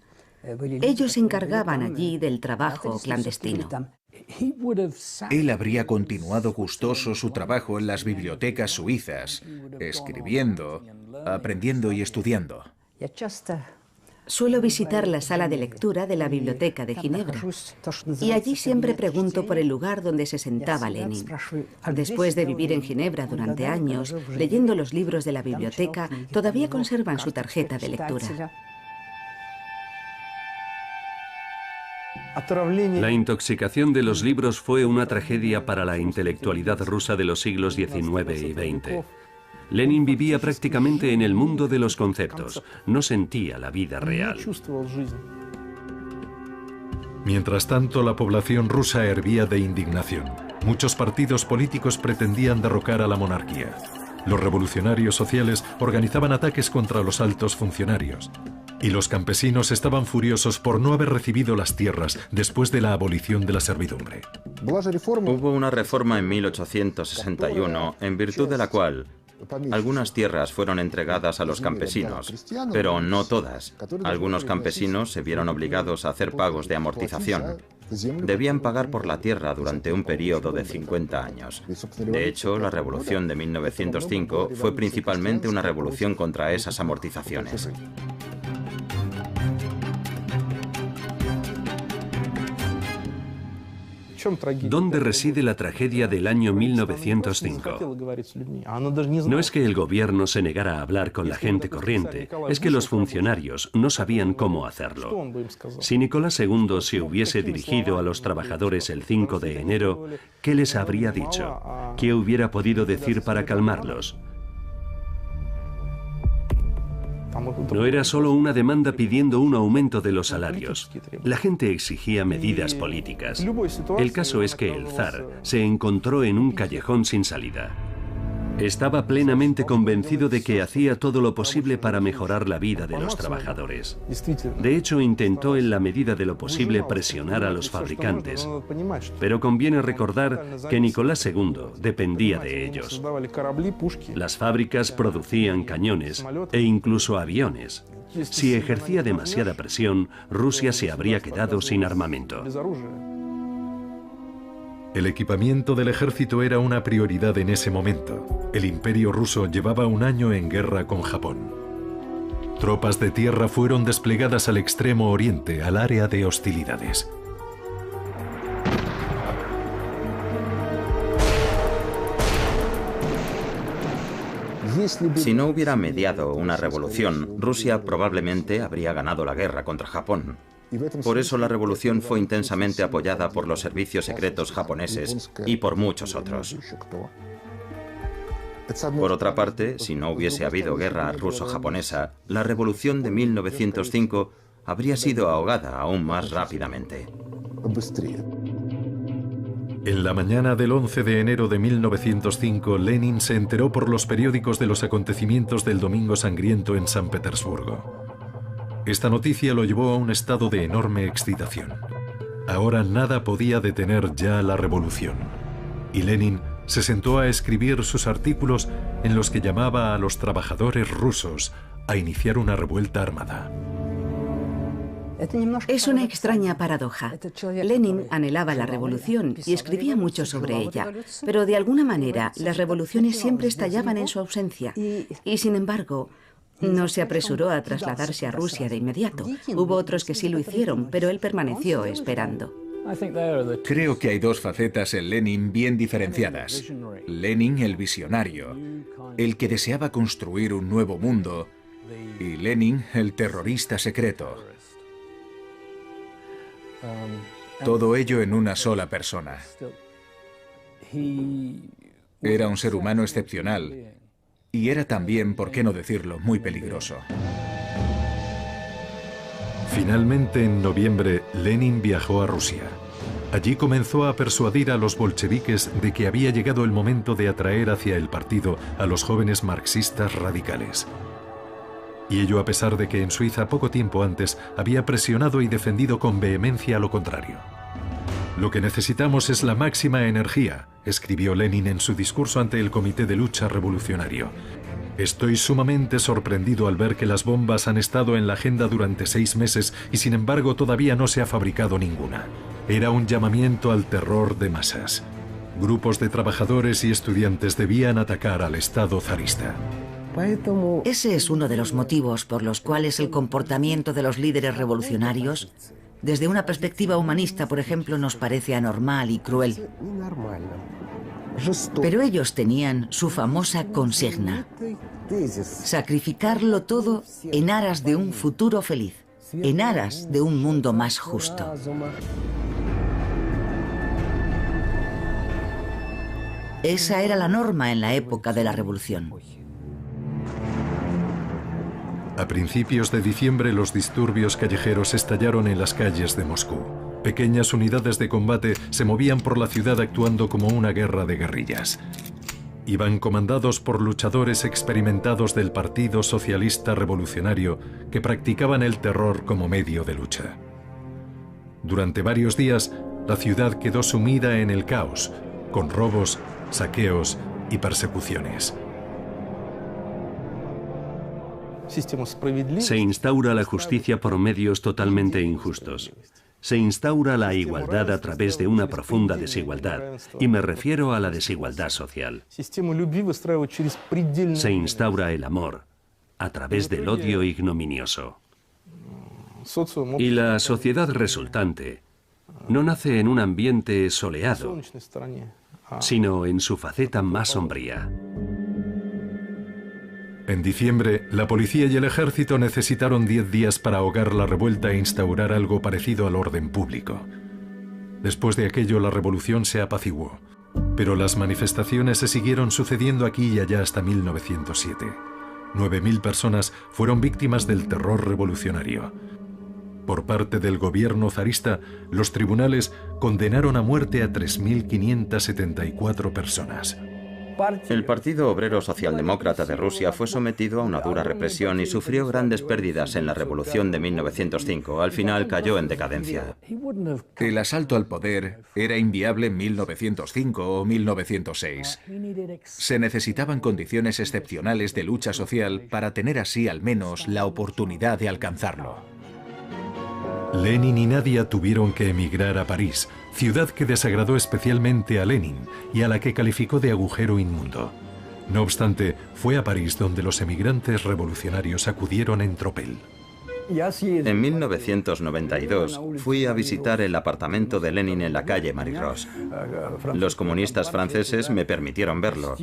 Ellos se encargaban allí del trabajo clandestino. Él habría continuado gustoso su trabajo en las bibliotecas suizas, escribiendo, aprendiendo y estudiando. Suelo visitar la sala de lectura de la Biblioteca de Ginebra y allí siempre pregunto por el lugar donde se sentaba Lenin. Después de vivir en Ginebra durante años, leyendo los libros de la biblioteca, todavía conservan su tarjeta de lectura. La intoxicación de los libros fue una tragedia para la intelectualidad rusa de los siglos XIX y XX. Lenin vivía prácticamente en el mundo de los conceptos, no sentía la vida real. Mientras tanto, la población rusa hervía de indignación. Muchos partidos políticos pretendían derrocar a la monarquía. Los revolucionarios sociales organizaban ataques contra los altos funcionarios. Y los campesinos estaban furiosos por no haber recibido las tierras después de la abolición de la servidumbre. Hubo una reforma en 1861 en virtud de la cual algunas tierras fueron entregadas a los campesinos, pero no todas. Algunos campesinos se vieron obligados a hacer pagos de amortización. Debían pagar por la tierra durante un periodo de 50 años. De hecho, la revolución de 1905 fue principalmente una revolución contra esas amortizaciones. ¿Dónde reside la tragedia del año 1905? No es que el gobierno se negara a hablar con la gente corriente, es que los funcionarios no sabían cómo hacerlo. Si Nicolás II se hubiese dirigido a los trabajadores el 5 de enero, ¿qué les habría dicho? ¿Qué hubiera podido decir para calmarlos? No era solo una demanda pidiendo un aumento de los salarios. La gente exigía medidas políticas. El caso es que el zar se encontró en un callejón sin salida. Estaba plenamente convencido de que hacía todo lo posible para mejorar la vida de los trabajadores. De hecho, intentó en la medida de lo posible presionar a los fabricantes. Pero conviene recordar que Nicolás II dependía de ellos. Las fábricas producían cañones e incluso aviones. Si ejercía demasiada presión, Rusia se habría quedado sin armamento. El equipamiento del ejército era una prioridad en ese momento. El Imperio ruso llevaba un año en guerra con Japón. Tropas de tierra fueron desplegadas al extremo oriente, al área de hostilidades. Si no hubiera mediado una revolución, Rusia probablemente habría ganado la guerra contra Japón. Por eso la revolución fue intensamente apoyada por los servicios secretos japoneses y por muchos otros. Por otra parte, si no hubiese habido guerra ruso-japonesa, la revolución de 1905 habría sido ahogada aún más rápidamente. En la mañana del 11 de enero de 1905, Lenin se enteró por los periódicos de los acontecimientos del Domingo Sangriento en San Petersburgo. Esta noticia lo llevó a un estado de enorme excitación. Ahora nada podía detener ya la revolución. Y Lenin se sentó a escribir sus artículos en los que llamaba a los trabajadores rusos a iniciar una revuelta armada. Es una extraña paradoja. Lenin anhelaba la revolución y escribía mucho sobre ella, pero de alguna manera las revoluciones siempre estallaban en su ausencia y, sin embargo, no se apresuró a trasladarse a Rusia de inmediato. Hubo otros que sí lo hicieron, pero él permaneció esperando. Creo que hay dos facetas en Lenin bien diferenciadas. Lenin, el visionario, el que deseaba construir un nuevo mundo, y Lenin, el terrorista secreto. Todo ello en una sola persona. Era un ser humano excepcional y era también, por qué no decirlo, muy peligroso. Finalmente, en noviembre, Lenin viajó a Rusia. Allí comenzó a persuadir a los bolcheviques de que había llegado el momento de atraer hacia el partido a los jóvenes marxistas radicales. Y ello a pesar de que en Suiza poco tiempo antes había presionado y defendido con vehemencia lo contrario. Lo que necesitamos es la máxima energía, escribió Lenin en su discurso ante el Comité de Lucha Revolucionario. Estoy sumamente sorprendido al ver que las bombas han estado en la agenda durante 6 meses y sin embargo todavía no se ha fabricado ninguna. Era un llamamiento al terror de masas. Grupos de trabajadores y estudiantes debían atacar al Estado zarista. Ese es uno de los motivos por los cuales el comportamiento de los líderes revolucionarios, desde una perspectiva humanista, por ejemplo, nos parece anormal y cruel. Pero ellos tenían su famosa consigna: sacrificarlo todo en aras de un futuro feliz, en aras de un mundo más justo. Esa era la norma en la época de la revolución. A principios de diciembre, los disturbios callejeros estallaron en las calles de Moscú. Pequeñas unidades de combate se movían por la ciudad actuando como una guerra de guerrillas. Iban comandados por luchadores experimentados del Partido Socialista Revolucionario que practicaban el terror como medio de lucha. Durante varios días, la ciudad quedó sumida en el caos, con robos, saqueos y persecuciones. Se instaura la justicia por medios totalmente injustos. Se instaura la igualdad a través de una profunda desigualdad, y me refiero a la desigualdad social. Se instaura el amor a través del odio ignominioso. Y la sociedad resultante no nace en un ambiente soleado, sino en su faceta más sombría. En diciembre, la policía y el ejército necesitaron 10 días para ahogar la revuelta e instaurar algo parecido al orden público. Después de aquello, la revolución se apaciguó, pero las manifestaciones se siguieron sucediendo aquí y allá hasta 1907. 9.000 personas fueron víctimas del terror revolucionario. Por parte del gobierno zarista, los tribunales condenaron a muerte a 3.574 personas. El Partido Obrero Socialdemócrata de Rusia fue sometido a una dura represión y sufrió grandes pérdidas en la Revolución de 1905. Al final cayó en decadencia. El asalto al poder era inviable en 1905 o 1906. Se necesitaban condiciones excepcionales de lucha social para tener así al menos la oportunidad de alcanzarlo. Lenin y Nadia tuvieron que emigrar a París, ciudad que desagradó especialmente a Lenin y a la que calificó de agujero inmundo. No obstante, fue a París donde los emigrantes revolucionarios acudieron en tropel. En 1992 fui a visitar el apartamento de Lenin en la calle Marie-Rose. Los comunistas franceses me permitieron verlo.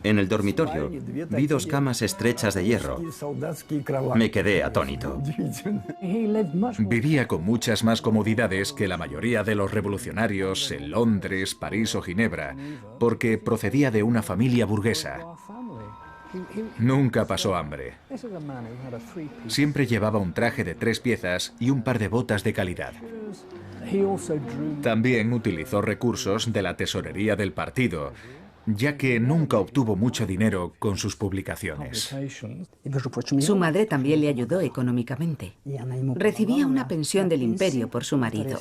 En el dormitorio vi 2 camas estrechas de hierro. Me quedé atónito. Vivía con muchas más comodidades que la mayoría de los revolucionarios en Londres, París o Ginebra, porque procedía de una familia burguesa. Nunca pasó hambre. Siempre llevaba un traje de 3 piezas y un par de botas de calidad. También utilizó recursos de la tesorería del partido ya que nunca obtuvo mucho dinero con sus publicaciones. Su madre también le ayudó económicamente. Recibía una pensión del imperio por su marido.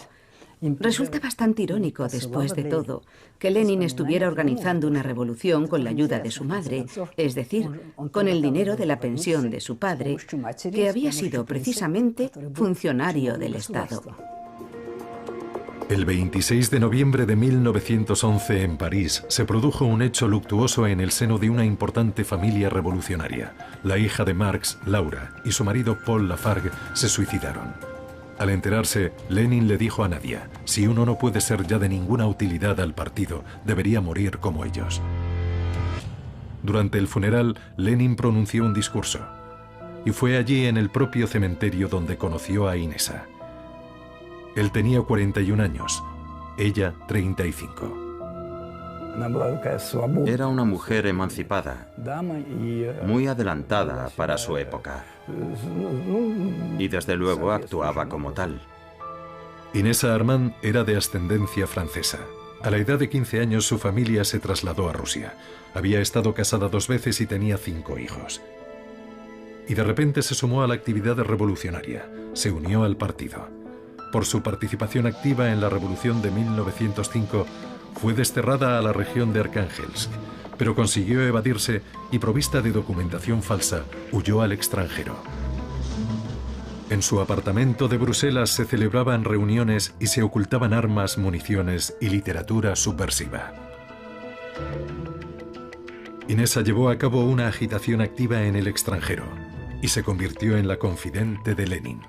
Resulta bastante irónico, después de todo, que Lenin estuviera organizando una revolución con la ayuda de su madre, es decir, con el dinero de la pensión de su padre, que había sido precisamente funcionario del Estado. El 26 de noviembre de 1911 en París se produjo un hecho luctuoso en el seno de una importante familia revolucionaria. La hija de Marx, Laura, y su marido Paul Lafargue se suicidaron. Al enterarse, Lenin le dijo a Nadia, si uno no puede ser ya de ninguna utilidad al partido, debería morir como ellos. Durante el funeral, Lenin pronunció un discurso. Y fue allí en el propio cementerio donde conoció a Inesa. Él tenía 41 años, ella 35. Era una mujer emancipada, muy adelantada para su época. Y desde luego actuaba como tal. Inesa Armand era de ascendencia francesa. A la edad de 15 años su familia se trasladó a Rusia. Había estado casada 2 veces y tenía 5 hijos. Y de repente se sumó a la actividad revolucionaria. Se unió al partido. Por su participación activa en la revolución de 1905, fue desterrada a la región de Archangelsk, pero consiguió evadirse y, provista de documentación falsa, huyó al extranjero. En su apartamento de Bruselas se celebraban reuniones y se ocultaban armas, municiones y literatura subversiva. Inesa llevó a cabo una agitación activa en el extranjero y se convirtió en la confidente de Lenin.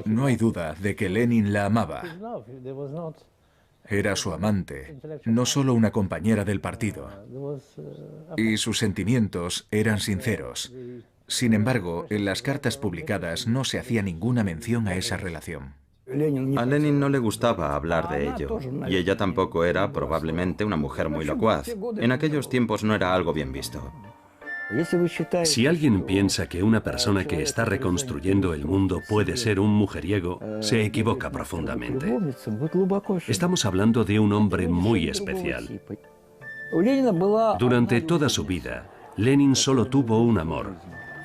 No hay duda de que Lenin la amaba. Era su amante, no solo una compañera del partido. Y sus sentimientos eran sinceros. Sin embargo, en las cartas publicadas no se hacía ninguna mención a esa relación. A Lenin no le gustaba hablar de ello, y ella tampoco era probablemente una mujer muy locuaz. En aquellos tiempos no era algo bien visto. Si alguien piensa que una persona que está reconstruyendo el mundo puede ser un mujeriego, se equivoca profundamente. Estamos hablando de un hombre muy especial. Durante toda su vida, Lenin solo tuvo un amor,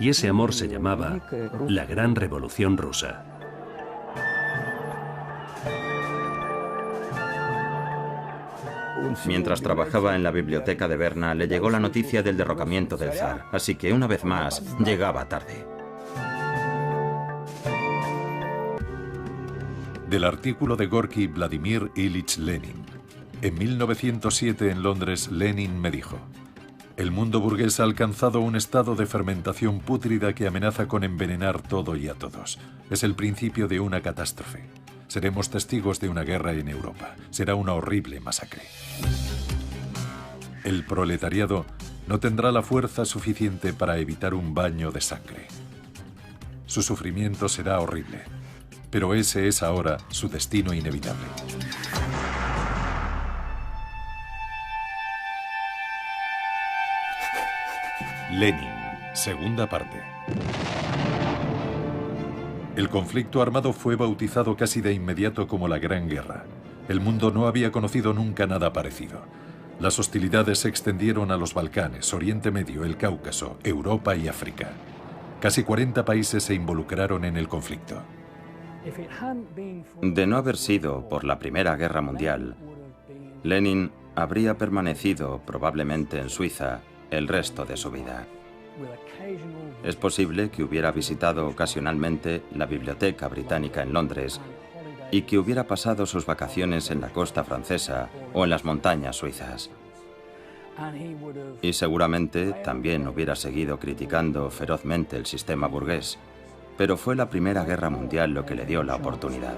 y ese amor se llamaba la Gran Revolución Rusa. Mientras trabajaba en la biblioteca de Berna, le llegó la noticia del derrocamiento del zar, así que una vez más llegaba tarde. Del artículo de Gorky Vladimir Ilich Lenin. En 1907 en Londres, Lenin me dijo: el mundo burgués ha alcanzado un estado de fermentación pútrida que amenaza con envenenar todo y a todos. Es el principio de una catástrofe. Seremos testigos de una guerra en Europa. Será una horrible masacre. El proletariado no tendrá la fuerza suficiente para evitar un baño de sangre. Su sufrimiento será horrible, pero ese es ahora su destino inevitable. Lenin, segunda parte. El conflicto armado fue bautizado casi de inmediato como la Gran Guerra. El mundo no había conocido nunca nada parecido. Las hostilidades se extendieron a los Balcanes, Oriente Medio, el Cáucaso, Europa y África. Casi 40 países se involucraron en el conflicto. De no haber sido por la Primera Guerra Mundial, Lenin habría permanecido probablemente en Suiza el resto de su vida. Es posible que hubiera visitado ocasionalmente la Biblioteca Británica en Londres y que hubiera pasado sus vacaciones en la costa francesa o en las montañas suizas. Y seguramente también hubiera seguido criticando ferozmente el sistema burgués, pero fue la Primera Guerra Mundial lo que le dio la oportunidad.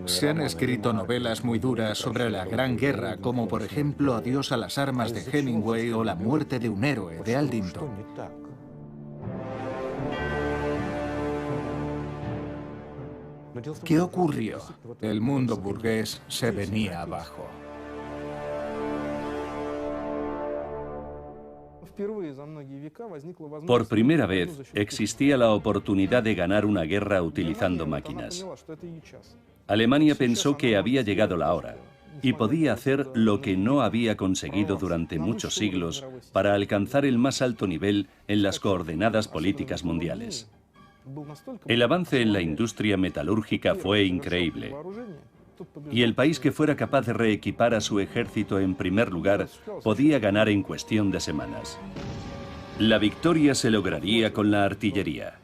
Se han escrito novelas muy duras sobre la Gran Guerra, como por ejemplo Adiós a las armas de Hemingway o La muerte de un héroe de Aldington. ¿Qué ocurrió? El mundo burgués se venía abajo. Por primera vez existía la oportunidad de ganar una guerra utilizando máquinas. Alemania pensó que había llegado la hora y podía hacer lo que no había conseguido durante muchos siglos para alcanzar el más alto nivel en las coordenadas políticas mundiales. El avance en la industria metalúrgica fue increíble. Y el país que fuera capaz de reequipar a su ejército en primer lugar podía ganar en cuestión de semanas. La victoria se lograría con la artillería.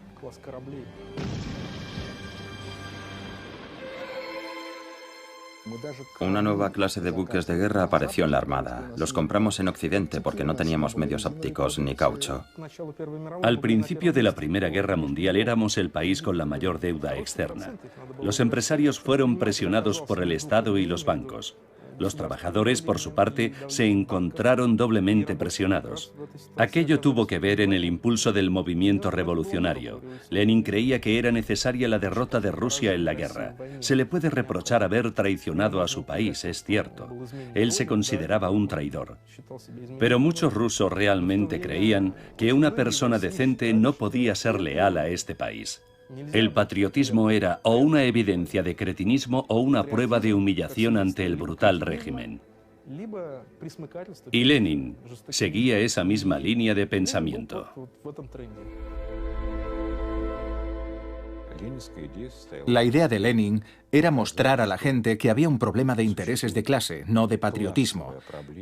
Una nueva clase de buques de guerra apareció en la Armada. Los compramos en Occidente porque no teníamos medios ópticos ni caucho. Al principio de la Primera Guerra Mundial éramos el país con la mayor deuda externa. Los empresarios fueron presionados por el Estado y los bancos. Los trabajadores, por su parte, se encontraron doblemente presionados. Aquello tuvo que ver en el impulso del movimiento revolucionario. Lenin creía que era necesaria la derrota de Rusia en la guerra. Se le puede reprochar haber traicionado a su país, es cierto. Él se consideraba un traidor. Pero muchos rusos realmente creían que una persona decente no podía ser leal a este país. El patriotismo era o una evidencia de cretinismo o una prueba de humillación ante el brutal régimen. Y Lenin seguía esa misma línea de pensamiento. La idea de Lenin era mostrar a la gente que había un problema de intereses de clase, no de patriotismo.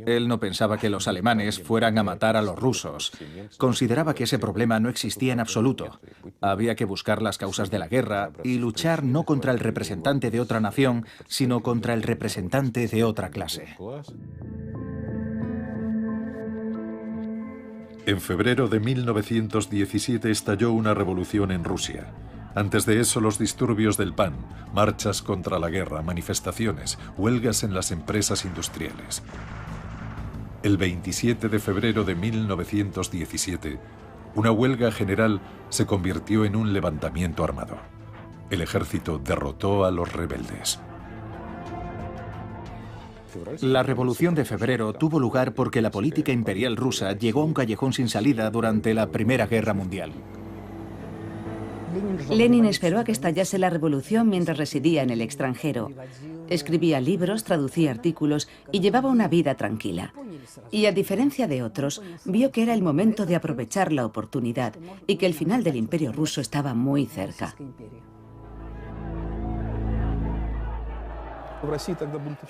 Él no pensaba que los alemanes fueran a matar a los rusos. Consideraba que ese problema no existía en absoluto. Había que buscar las causas de la guerra y luchar no contra el representante de otra nación, sino contra el representante de otra clase. En febrero de 1917 estalló una revolución en Rusia. Antes de eso, los disturbios del PAN, marchas contra la guerra, manifestaciones, huelgas en las empresas industriales. El 27 de febrero de 1917, una huelga general se convirtió en un levantamiento armado. El ejército derrotó a los rebeldes. La Revolución de Febrero tuvo lugar porque la política imperial rusa llegó a un callejón sin salida durante la Primera Guerra Mundial. Lenin esperó a que estallase la revolución mientras residía en el extranjero. Escribía libros, traducía artículos y llevaba una vida tranquila. Y a diferencia de otros, vio que era el momento de aprovechar la oportunidad y que el final del Imperio ruso estaba muy cerca.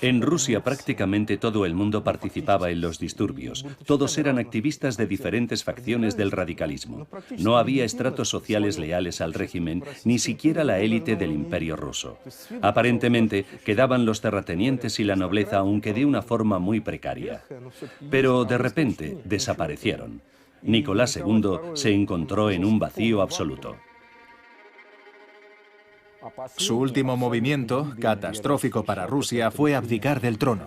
En Rusia prácticamente todo el mundo participaba en los disturbios. Todos eran activistas de diferentes facciones del radicalismo. No había estratos sociales leales al régimen, ni siquiera la élite del Imperio ruso. Aparentemente quedaban los terratenientes y la nobleza, aunque de una forma muy precaria. Pero de repente desaparecieron. Nicolás II se encontró en un vacío absoluto. Su último movimiento, catastrófico para Rusia, fue abdicar del trono.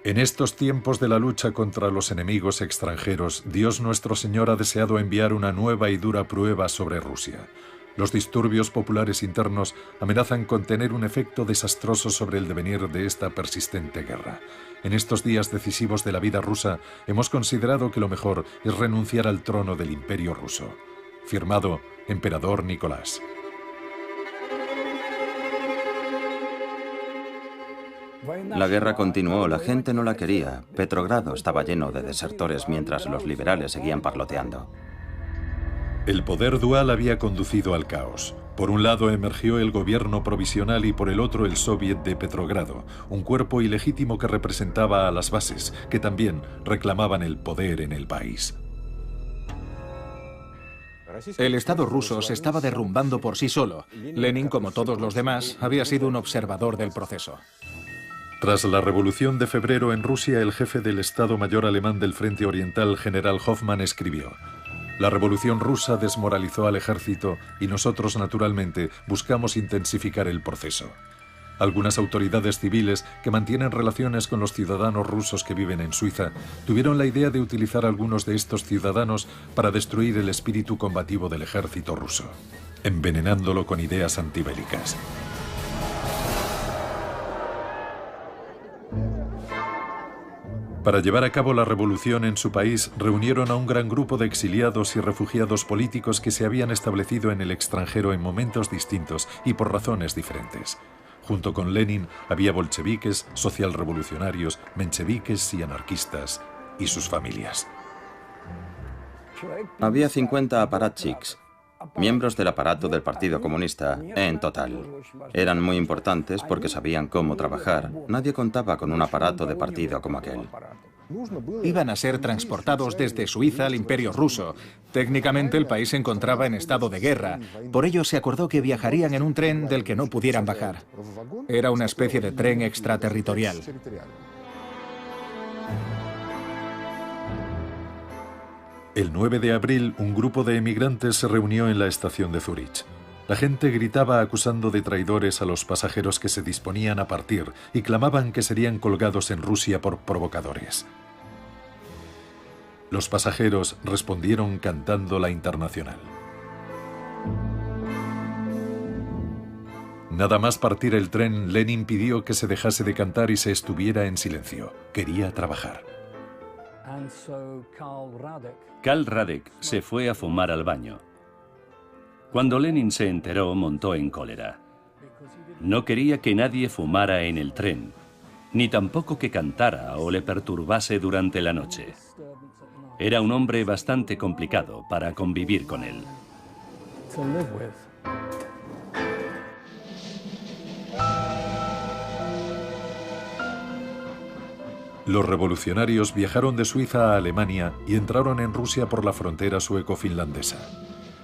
En estos tiempos de la lucha contra los enemigos extranjeros, Dios nuestro Señor ha deseado enviar una nueva y dura prueba sobre Rusia. Los disturbios populares internos amenazan con tener un efecto desastroso sobre el devenir de esta persistente guerra. En estos días decisivos de la vida rusa, hemos considerado que lo mejor es renunciar al trono del Imperio ruso. Firmado, Emperador Nicolás. La guerra continuó, la gente no la quería. Petrogrado estaba lleno de desertores mientras los liberales seguían parloteando. El poder dual había conducido al caos. Por un lado emergió el gobierno provisional y por el otro el Soviet de Petrogrado, un cuerpo ilegítimo que representaba a las bases, que también reclamaban el poder en el país. El Estado ruso se estaba derrumbando por sí solo. Lenin, como todos los demás, había sido un observador del proceso. Tras la Revolución de Febrero en Rusia, el jefe del Estado Mayor alemán del Frente Oriental, general Hoffmann, escribió: «La Revolución rusa desmoralizó al ejército y nosotros, naturalmente, buscamos intensificar el proceso. Algunas autoridades civiles que mantienen relaciones con los ciudadanos rusos que viven en Suiza tuvieron la idea de utilizar a algunos de estos ciudadanos para destruir el espíritu combativo del ejército ruso, envenenándolo con ideas antibélicas». Para llevar a cabo la revolución en su país, reunieron a un gran grupo de exiliados y refugiados políticos que se habían establecido en el extranjero en momentos distintos y por razones diferentes. Junto con Lenin había bolcheviques, socialrevolucionarios, mencheviques y anarquistas, y sus familias. Había 50 aparatchiks, miembros del aparato del Partido Comunista, en total. Eran muy importantes porque sabían cómo trabajar. Nadie contaba con un aparato de partido como aquel. Iban a ser transportados desde Suiza al Imperio Ruso. Técnicamente el país se encontraba en estado de guerra. Por ello se acordó que viajarían en un tren del que no pudieran bajar. Era una especie de tren extraterritorial. El 9 de abril, un grupo de emigrantes se reunió en la estación de Zúrich. La gente gritaba acusando de traidores a los pasajeros que se disponían a partir y clamaban que serían colgados en Rusia por provocadores. Los pasajeros respondieron cantando la Internacional. Nada más partir el tren, Lenin pidió que se dejase de cantar y se estuviera en silencio. Quería trabajar. Karl Radek se fue a fumar al baño. Cuando Lenin se enteró, montó en cólera. No quería que nadie fumara en el tren, ni tampoco que cantara o le perturbase durante la noche. Era un hombre bastante complicado para convivir con él. Los revolucionarios viajaron de Suiza a Alemania y entraron en Rusia por la frontera sueco-finlandesa.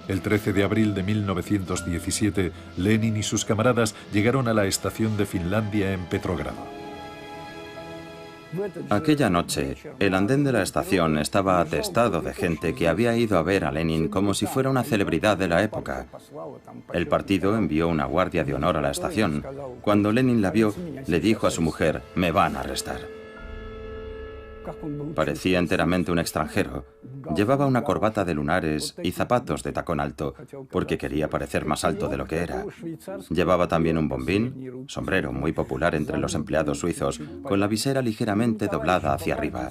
El 13 de abril de 1917, Lenin y sus camaradas llegaron a la estación de Finlandia en Petrogrado. Aquella noche, el andén de la estación estaba atestado de gente que había ido a ver a Lenin como si fuera una celebridad de la época. El partido envió una guardia de honor a la estación. Cuando Lenin la vio, le dijo a su mujer: «Me van a arrestar». Parecía enteramente un extranjero. Llevaba una corbata de lunares y zapatos de tacón alto, porque quería parecer más alto de lo que era. Llevaba también un bombín, sombrero muy popular entre los empleados suizos, con la visera ligeramente doblada hacia arriba.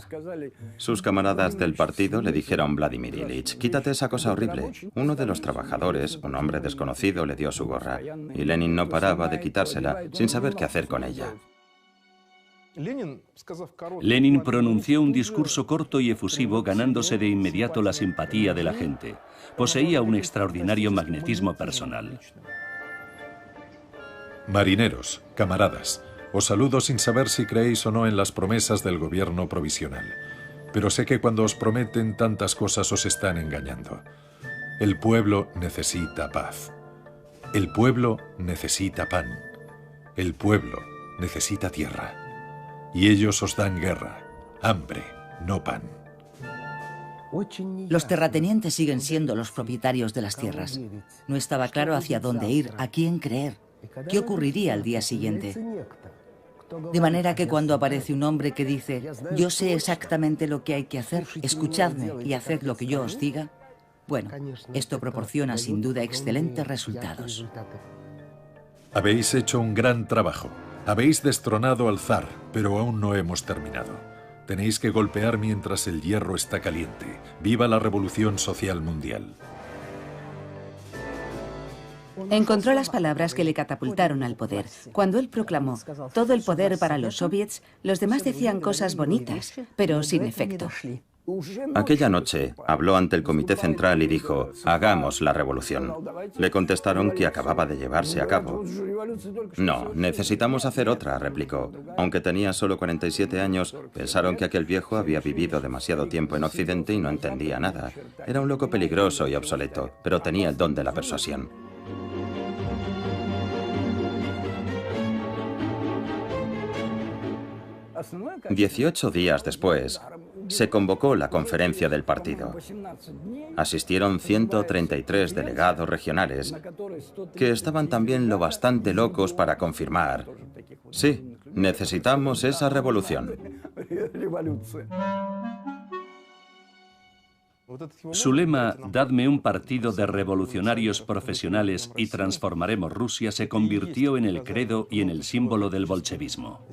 Sus camaradas del partido le dijeron: «Vladimir Ilich, quítate esa cosa horrible». Uno de los trabajadores, un hombre desconocido, le dio su gorra, y Lenin no paraba de quitársela sin saber qué hacer con ella. Lenin pronunció un discurso corto y efusivo, ganándose de inmediato la simpatía de la gente. Poseía un extraordinario magnetismo personal. Marineros, camaradas, os saludo sin saber si creéis o no en las promesas del gobierno provisional. Pero sé que cuando os prometen tantas cosas os están engañando. El pueblo necesita paz. El pueblo necesita pan. El pueblo necesita tierra. Y ellos os dan guerra, hambre, no pan. Los terratenientes siguen siendo los propietarios de las tierras. No estaba claro hacia dónde ir, a quién creer, qué ocurriría al día siguiente. De manera que cuando aparece un hombre que dice: «Yo sé exactamente lo que hay que hacer, escuchadme y haced lo que yo os diga», bueno, esto proporciona sin duda excelentes resultados. Habéis hecho un gran trabajo. Habéis destronado al zar, pero aún no hemos terminado. Tenéis que golpear mientras el hierro está caliente. ¡Viva la revolución social mundial! Encontró las palabras que le catapultaron al poder. Cuando él proclamó todo el poder para los soviets, los demás decían cosas bonitas, pero sin efecto. Aquella noche habló ante el Comité Central y dijo: «Hagamos la revolución». Le contestaron que acababa de llevarse a cabo. «No, necesitamos hacer otra», replicó. Aunque tenía solo 47 años, pensaron que aquel viejo había vivido demasiado tiempo en Occidente y no entendía nada. Era un loco peligroso y obsoleto, pero tenía el don de la persuasión. «18 días después, se convocó la conferencia del partido. Asistieron 133 delegados regionales, que estaban también lo bastante locos para confirmar: «Sí, necesitamos esa revolución». Su lema, «Dadme un partido de revolucionarios profesionales y transformaremos Rusia», se convirtió en el credo y en el símbolo del bolchevismo.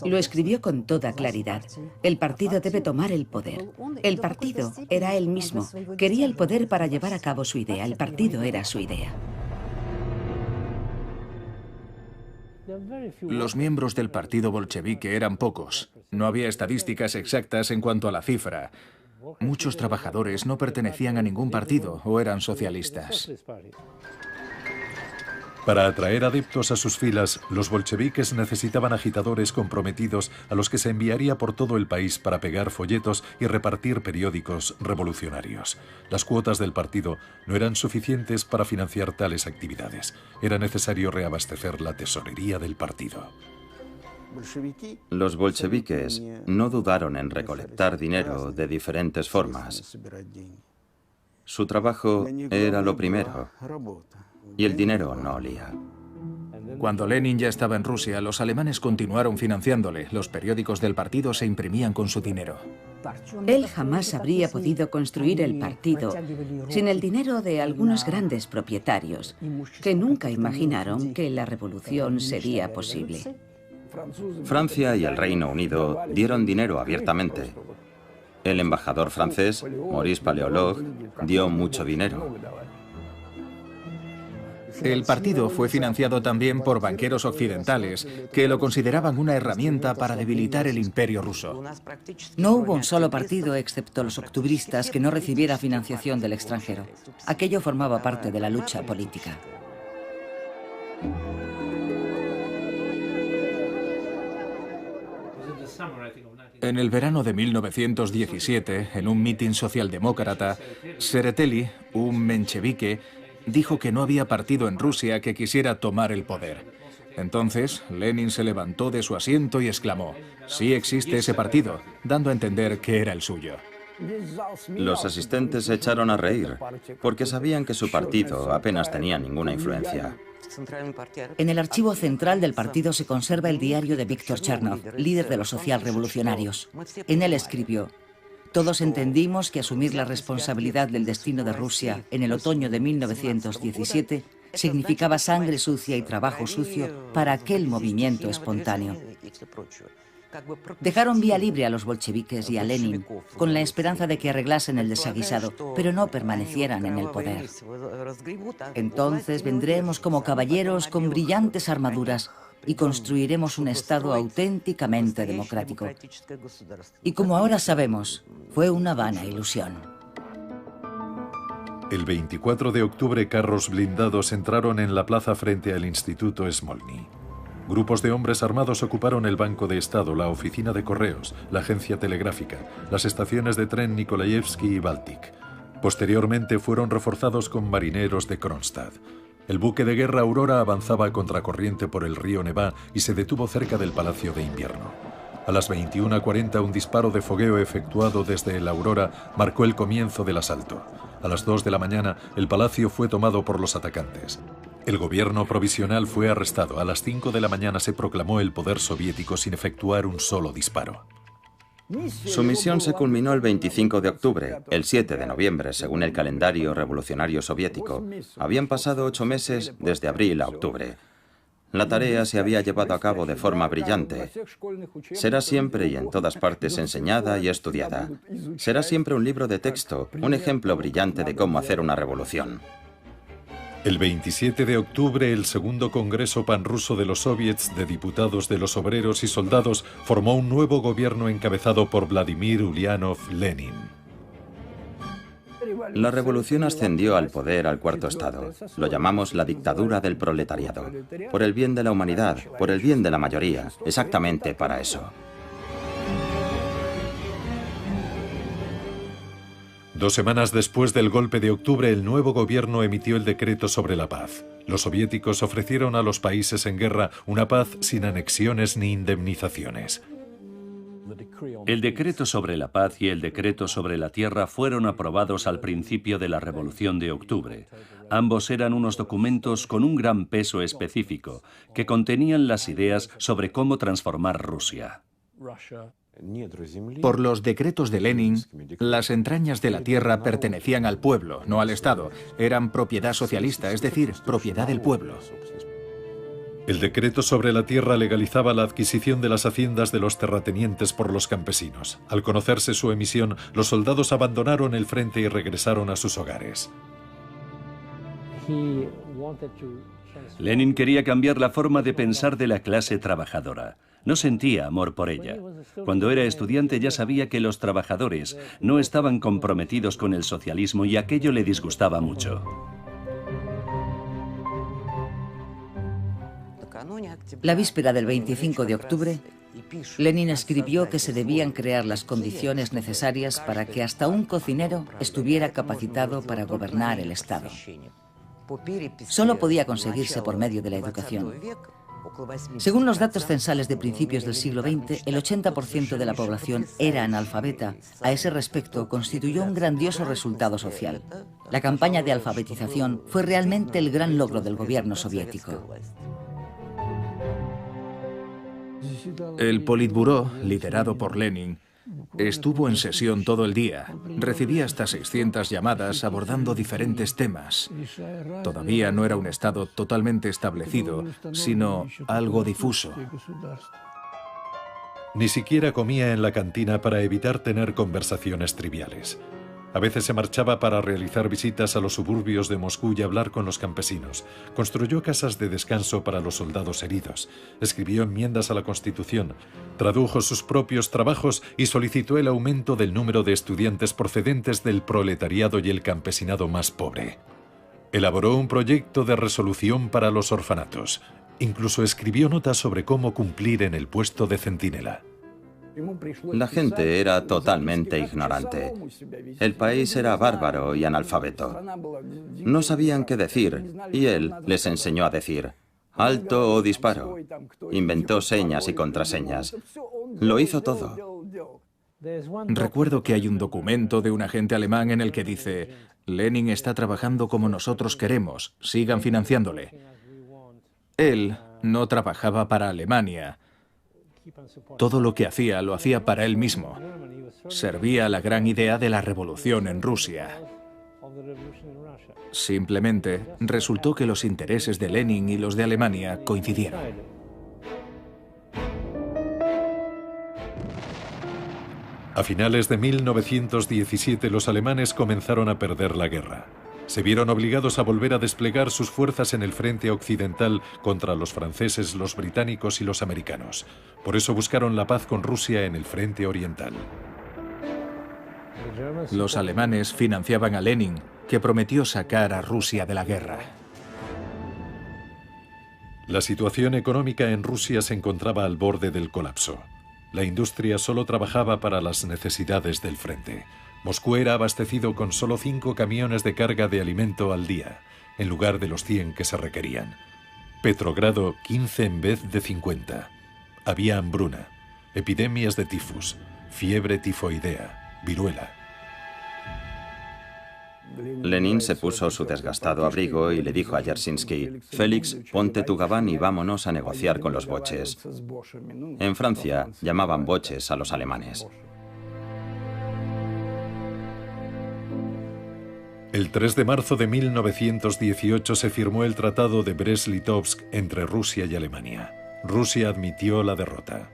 Lo escribió con toda claridad. El partido debe tomar el poder. El partido era él mismo. Quería el poder para llevar a cabo su idea. El partido era su idea. Los miembros del partido bolchevique eran pocos. No había estadísticas exactas en cuanto a la cifra. Muchos trabajadores no pertenecían a ningún partido o eran socialistas. Para atraer adeptos a sus filas, los bolcheviques necesitaban agitadores comprometidos a los que se enviaría por todo el país para pegar folletos y repartir periódicos revolucionarios. Las cuotas del partido no eran suficientes para financiar tales actividades. Era necesario reabastecer la tesorería del partido. Los bolcheviques no dudaron en recolectar dinero de diferentes formas. Su trabajo era lo primero. Y el dinero no olía. Cuando Lenin ya estaba en Rusia, los alemanes continuaron financiándole. Los periódicos del partido se imprimían con su dinero. Él jamás habría podido construir el partido sin el dinero de algunos grandes propietarios que nunca imaginaron que la revolución sería posible. Francia y el Reino Unido dieron dinero abiertamente. El embajador francés, Maurice Paléologue, dio mucho dinero. El partido fue financiado también por banqueros occidentales que lo consideraban una herramienta para debilitar el imperio ruso. No hubo un solo partido, excepto los octubristas, que no recibiera financiación del extranjero. Aquello formaba parte de la lucha política. En el verano de 1917, en un mitin socialdemócrata, Tsereteli, un menchevique, dijo que no había partido en Rusia que quisiera tomar el poder. Entonces, Lenin se levantó de su asiento y exclamó: «Sí existe ese partido», dando a entender que era el suyo. Los asistentes se echaron a reír, porque sabían que su partido apenas tenía ninguna influencia. En el archivo central del partido se conserva el diario de Víctor Chernov, líder de los socialrevolucionarios. En él escribió: «Todos entendimos que asumir la responsabilidad del destino de Rusia en el otoño de 1917 significaba sangre sucia y trabajo sucio para aquel movimiento espontáneo». Dejaron vía libre a los bolcheviques y a Lenin con la esperanza de que arreglasen el desaguisado, pero no permanecieran en el poder. Entonces vendremos como caballeros con brillantes armaduras y construiremos un Estado auténticamente democrático. Y como ahora sabemos, fue una vana ilusión. El 24 de octubre, carros blindados entraron en la plaza frente al Instituto Smolny. Grupos de hombres armados ocuparon el Banco de Estado, la oficina de correos, la agencia telegráfica, las estaciones de tren Nikolaevsky y Baltic. Posteriormente fueron reforzados con marineros de Kronstadt. El buque de guerra Aurora avanzaba a contracorriente por el río Nevá y se detuvo cerca del Palacio de Invierno. A las 21:40 un disparo de fogueo efectuado desde el Aurora marcó el comienzo del asalto. A las 2 de la mañana el palacio fue tomado por los atacantes. El gobierno provisional fue arrestado. A las 5 de la mañana se proclamó el poder soviético sin efectuar un solo disparo. Su misión se culminó el 25 de octubre. El 7 de noviembre, según el calendario revolucionario soviético, habían pasado 8 meses desde abril a octubre. La tarea se había llevado a cabo de forma brillante. Será siempre y en todas partes enseñada y estudiada. Será siempre un libro de texto, un ejemplo brillante de cómo hacer una revolución. El 27 de octubre, el segundo Congreso Panruso de los Soviets de Diputados de los Obreros y Soldados formó un nuevo gobierno encabezado por Vladimir Ulyanov Lenin. La revolución ascendió al poder al cuarto estado. Lo llamamos la dictadura del proletariado. Por el bien de la humanidad, por el bien de la mayoría, exactamente para eso. 2 semanas después del golpe de octubre, el nuevo gobierno emitió el decreto sobre la paz. Los soviéticos ofrecieron a los países en guerra una paz sin anexiones ni indemnizaciones. El decreto sobre la paz y el decreto sobre la tierra fueron aprobados al principio de la Revolución de Octubre. Ambos eran unos documentos con un gran peso específico, que contenían las ideas sobre cómo transformar Rusia. Por los decretos de Lenin, las entrañas de la tierra pertenecían al pueblo, no al Estado. Eran propiedad socialista, es decir, propiedad del pueblo. El decreto sobre la tierra legalizaba la adquisición de las haciendas de los terratenientes por los campesinos. Al conocerse su emisión, los soldados abandonaron el frente y regresaron a sus hogares. Lenin quería cambiar la forma de pensar de la clase trabajadora. No sentía amor por ella. Cuando era estudiante ya sabía que los trabajadores no estaban comprometidos con el socialismo y aquello le disgustaba mucho. La víspera del 25 de octubre, Lenin escribió que se debían crear las condiciones necesarias para que hasta un cocinero estuviera capacitado para gobernar el Estado. Solo podía conseguirse por medio de la educación. Según los datos censales de principios del siglo XX, el 80% de la población era analfabeta. A ese respecto, constituyó un grandioso resultado social. La campaña de alfabetización fue realmente el gran logro del gobierno soviético. El Politburó, liderado por Lenin, estuvo en sesión todo el día. Recibía hasta 600 llamadas abordando diferentes temas. Todavía no era un Estado totalmente establecido, sino algo difuso. Ni siquiera comía en la cantina para evitar tener conversaciones triviales. A veces se marchaba para realizar visitas a los suburbios de Moscú y hablar con los campesinos. Construyó casas de descanso para los soldados heridos. Escribió enmiendas a la Constitución. Tradujo sus propios trabajos y solicitó el aumento del número de estudiantes procedentes del proletariado y el campesinado más pobre. Elaboró un proyecto de resolución para los orfanatos. Incluso escribió notas sobre cómo cumplir en el puesto de centinela. La gente era totalmente ignorante. El país era bárbaro y analfabeto. No sabían qué decir y él les enseñó a decir alto o disparo. Inventó señas y contraseñas. Lo hizo todo. Recuerdo que hay un documento de un agente alemán en el que dice: Lenin está trabajando como nosotros queremos, sigan financiándole. Él no trabajaba para Alemania. Todo lo que hacía lo hacía para él mismo. Servía a la gran idea de la revolución en Rusia. Simplemente resultó que los intereses de Lenin y los de Alemania coincidieron. A finales de 1917 los alemanes comenzaron a perder la guerra. Se vieron obligados a volver a desplegar sus fuerzas en el frente occidental contra los franceses, los británicos y los americanos. Por eso buscaron la paz con Rusia en el frente oriental. Los alemanes financiaban a Lenin, que prometió sacar a Rusia de la guerra. La situación económica en Rusia se encontraba al borde del colapso. La industria solo trabajaba para las necesidades del frente. Moscú era abastecido con solo 5 camiones de carga de alimento al día, en lugar de los 100 que se requerían. Petrogrado, 15 en vez de 50. Había hambruna, epidemias de tifus, fiebre tifoidea, viruela. Lenin se puso su desgastado abrigo y le dijo a Yersinsky: Félix, ponte tu gabán y vámonos a negociar con los boches. En Francia llamaban boches a los alemanes. El 3 de marzo de 1918 se firmó el Tratado de Brest-Litovsk entre Rusia y Alemania. Rusia admitió la derrota.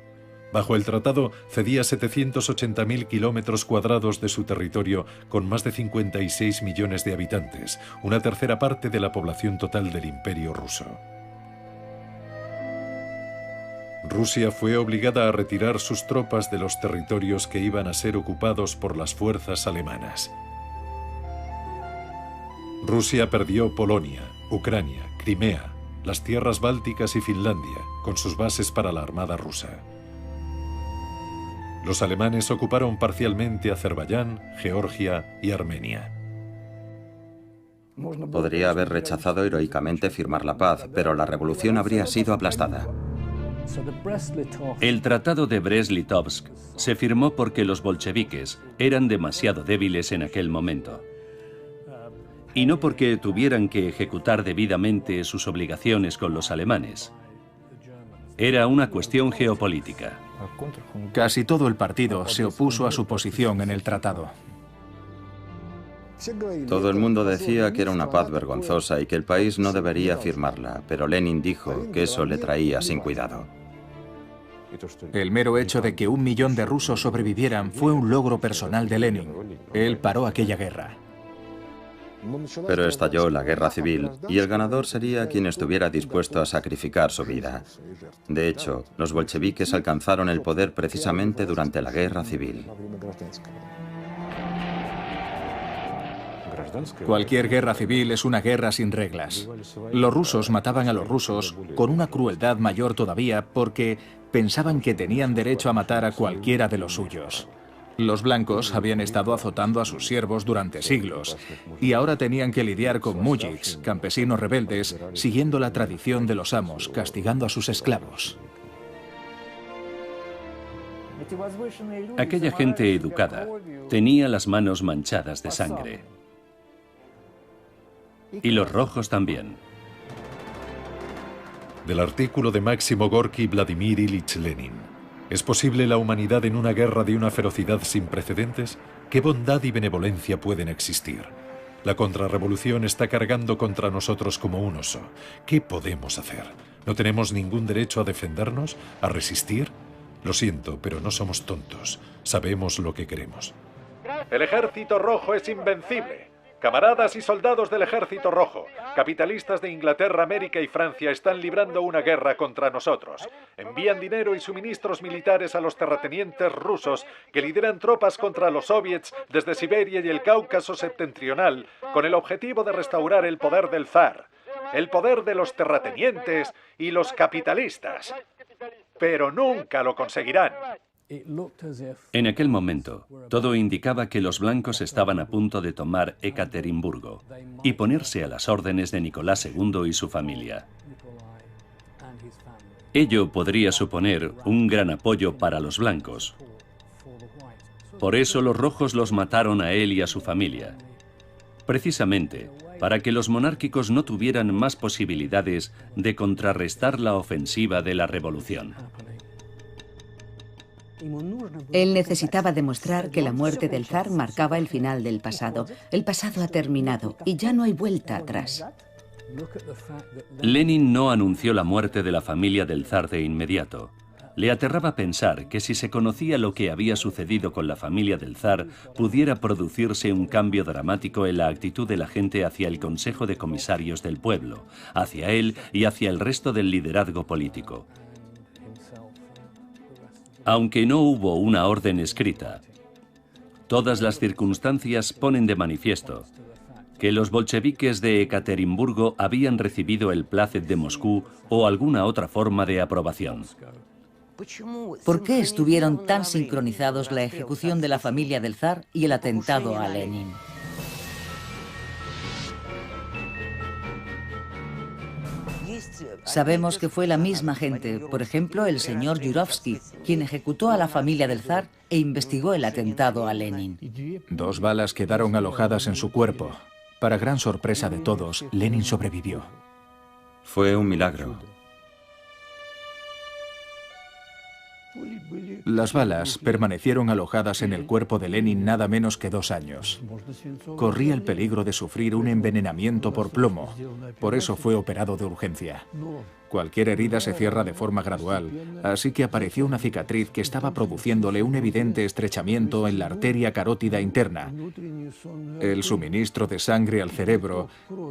Bajo el tratado cedía 780.000 kilómetros cuadrados de su territorio con más de 56 millones de habitantes, una tercera parte de la población total del Imperio ruso. Rusia fue obligada a retirar sus tropas de los territorios que iban a ser ocupados por las fuerzas alemanas. Rusia perdió Polonia, Ucrania, Crimea, las tierras bálticas y Finlandia, con sus bases para la armada rusa. Los alemanes ocuparon parcialmente Azerbaiyán, Georgia y Armenia. Podría haber rechazado heroicamente firmar la paz, pero la revolución habría sido aplastada. El Tratado de Brest-Litovsk se firmó porque los bolcheviques eran demasiado débiles en aquel momento. Y no porque tuvieran que ejecutar debidamente sus obligaciones con los alemanes. Era una cuestión geopolítica. Casi todo el partido se opuso a su posición en el tratado. Todo el mundo decía que era una paz vergonzosa y que el país no debería firmarla, pero Lenin dijo que eso le traía sin cuidado. El mero hecho de que 1 millón de rusos sobrevivieran fue un logro personal de Lenin. Él paró aquella guerra. Pero estalló la guerra civil y el ganador sería quien estuviera dispuesto a sacrificar su vida. De hecho, los bolcheviques alcanzaron el poder precisamente durante la guerra civil. Cualquier guerra civil es una guerra sin reglas. Los rusos mataban a los rusos con una crueldad mayor todavía porque pensaban que tenían derecho a matar a cualquiera de los suyos. Los blancos habían estado azotando a sus siervos durante siglos y ahora tenían que lidiar con mujiks, campesinos rebeldes, siguiendo la tradición de los amos, castigando a sus esclavos. Aquella gente educada tenía las manos manchadas de sangre. Y los rojos también. Del artículo de Máximo Gorki y Vladimir Ilich Lenin. ¿Es posible la humanidad en una guerra de una ferocidad sin precedentes? ¿Qué bondad y benevolencia pueden existir? La contrarrevolución está cargando contra nosotros como un oso. ¿Qué podemos hacer? ¿No tenemos ningún derecho a defendernos? ¿A resistir? Lo siento, pero no somos tontos. Sabemos lo que queremos. El ejército rojo es invencible. Camaradas y soldados del Ejército Rojo, capitalistas de Inglaterra, América y Francia están librando una guerra contra nosotros. Envían dinero y suministros militares a los terratenientes rusos que lideran tropas contra los soviets desde Siberia y el Cáucaso septentrional con el objetivo de restaurar el poder del zar, el poder de los terratenientes y los capitalistas. Pero nunca lo conseguirán. En aquel momento, todo indicaba que los blancos estaban a punto de tomar Ekaterimburgo y ponerse a las órdenes de Nicolás II y su familia. Ello podría suponer un gran apoyo para los blancos. Por eso los rojos los mataron a él y a su familia, precisamente para que los monárquicos no tuvieran más posibilidades de contrarrestar la ofensiva de la revolución. Él necesitaba demostrar que la muerte del zar marcaba el final del pasado. El pasado ha terminado y ya no hay vuelta atrás. Lenin no anunció la muerte de la familia del zar de inmediato. Le aterraba pensar que si se conocía lo que había sucedido con la familia del zar, pudiera producirse un cambio dramático en la actitud de la gente hacia el Consejo de Comisarios del Pueblo, hacia él y hacia el resto del liderazgo político. Aunque no hubo una orden escrita, todas las circunstancias ponen de manifiesto que los bolcheviques de Ekaterimburgo habían recibido el plácet de Moscú o alguna otra forma de aprobación. ¿Por qué estuvieron tan sincronizados la ejecución de la familia del zar y el atentado a Lenin? Sabemos que fue la misma gente, por ejemplo, el señor Yurovsky, quien ejecutó a la familia del zar e investigó el atentado a Lenin. 2 balas quedaron alojadas en su cuerpo. Para gran sorpresa de todos, Lenin sobrevivió. Fue un milagro. Las balas permanecieron alojadas en el cuerpo de Lenin nada menos que 2 años. Corría el peligro de sufrir un envenenamiento por plomo. Por eso fue operado de urgencia. Cualquier herida se cierra de forma gradual, así que apareció una cicatriz que estaba produciéndole un evidente estrechamiento en la arteria carótida interna. El suministro de sangre al cerebro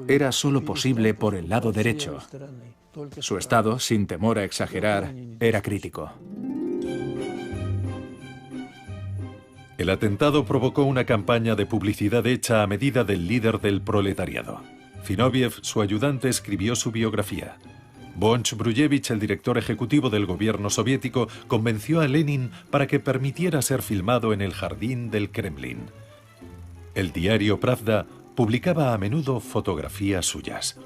era solo posible por el lado derecho. Su estado, sin temor a exagerar, era crítico. El atentado provocó una campaña de publicidad hecha a medida del líder del proletariado. Zinoviev, su ayudante, escribió su biografía. Bonch-Brujevich, el director ejecutivo del gobierno soviético, convenció a Lenin para que permitiera ser filmado en el jardín del Kremlin. El diario Pravda publicaba a menudo fotografías suyas.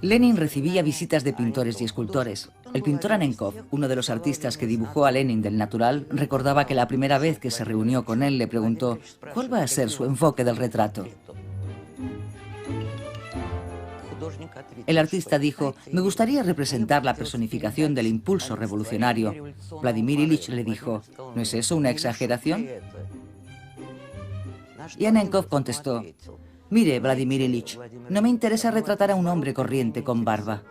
Lenin recibía visitas de pintores y escultores. El pintor Anenkov, uno de los artistas que dibujó a Lenin del natural, recordaba que la primera vez que se reunió con él le preguntó ¿cuál va a ser su enfoque del retrato? El artista dijo, me gustaría representar la personificación del impulso revolucionario. Vladimir Ilich le dijo, ¿no es eso una exageración? Y Anenkov contestó: mire, Vladimir Ilich, no me interesa retratar a un hombre corriente con barba.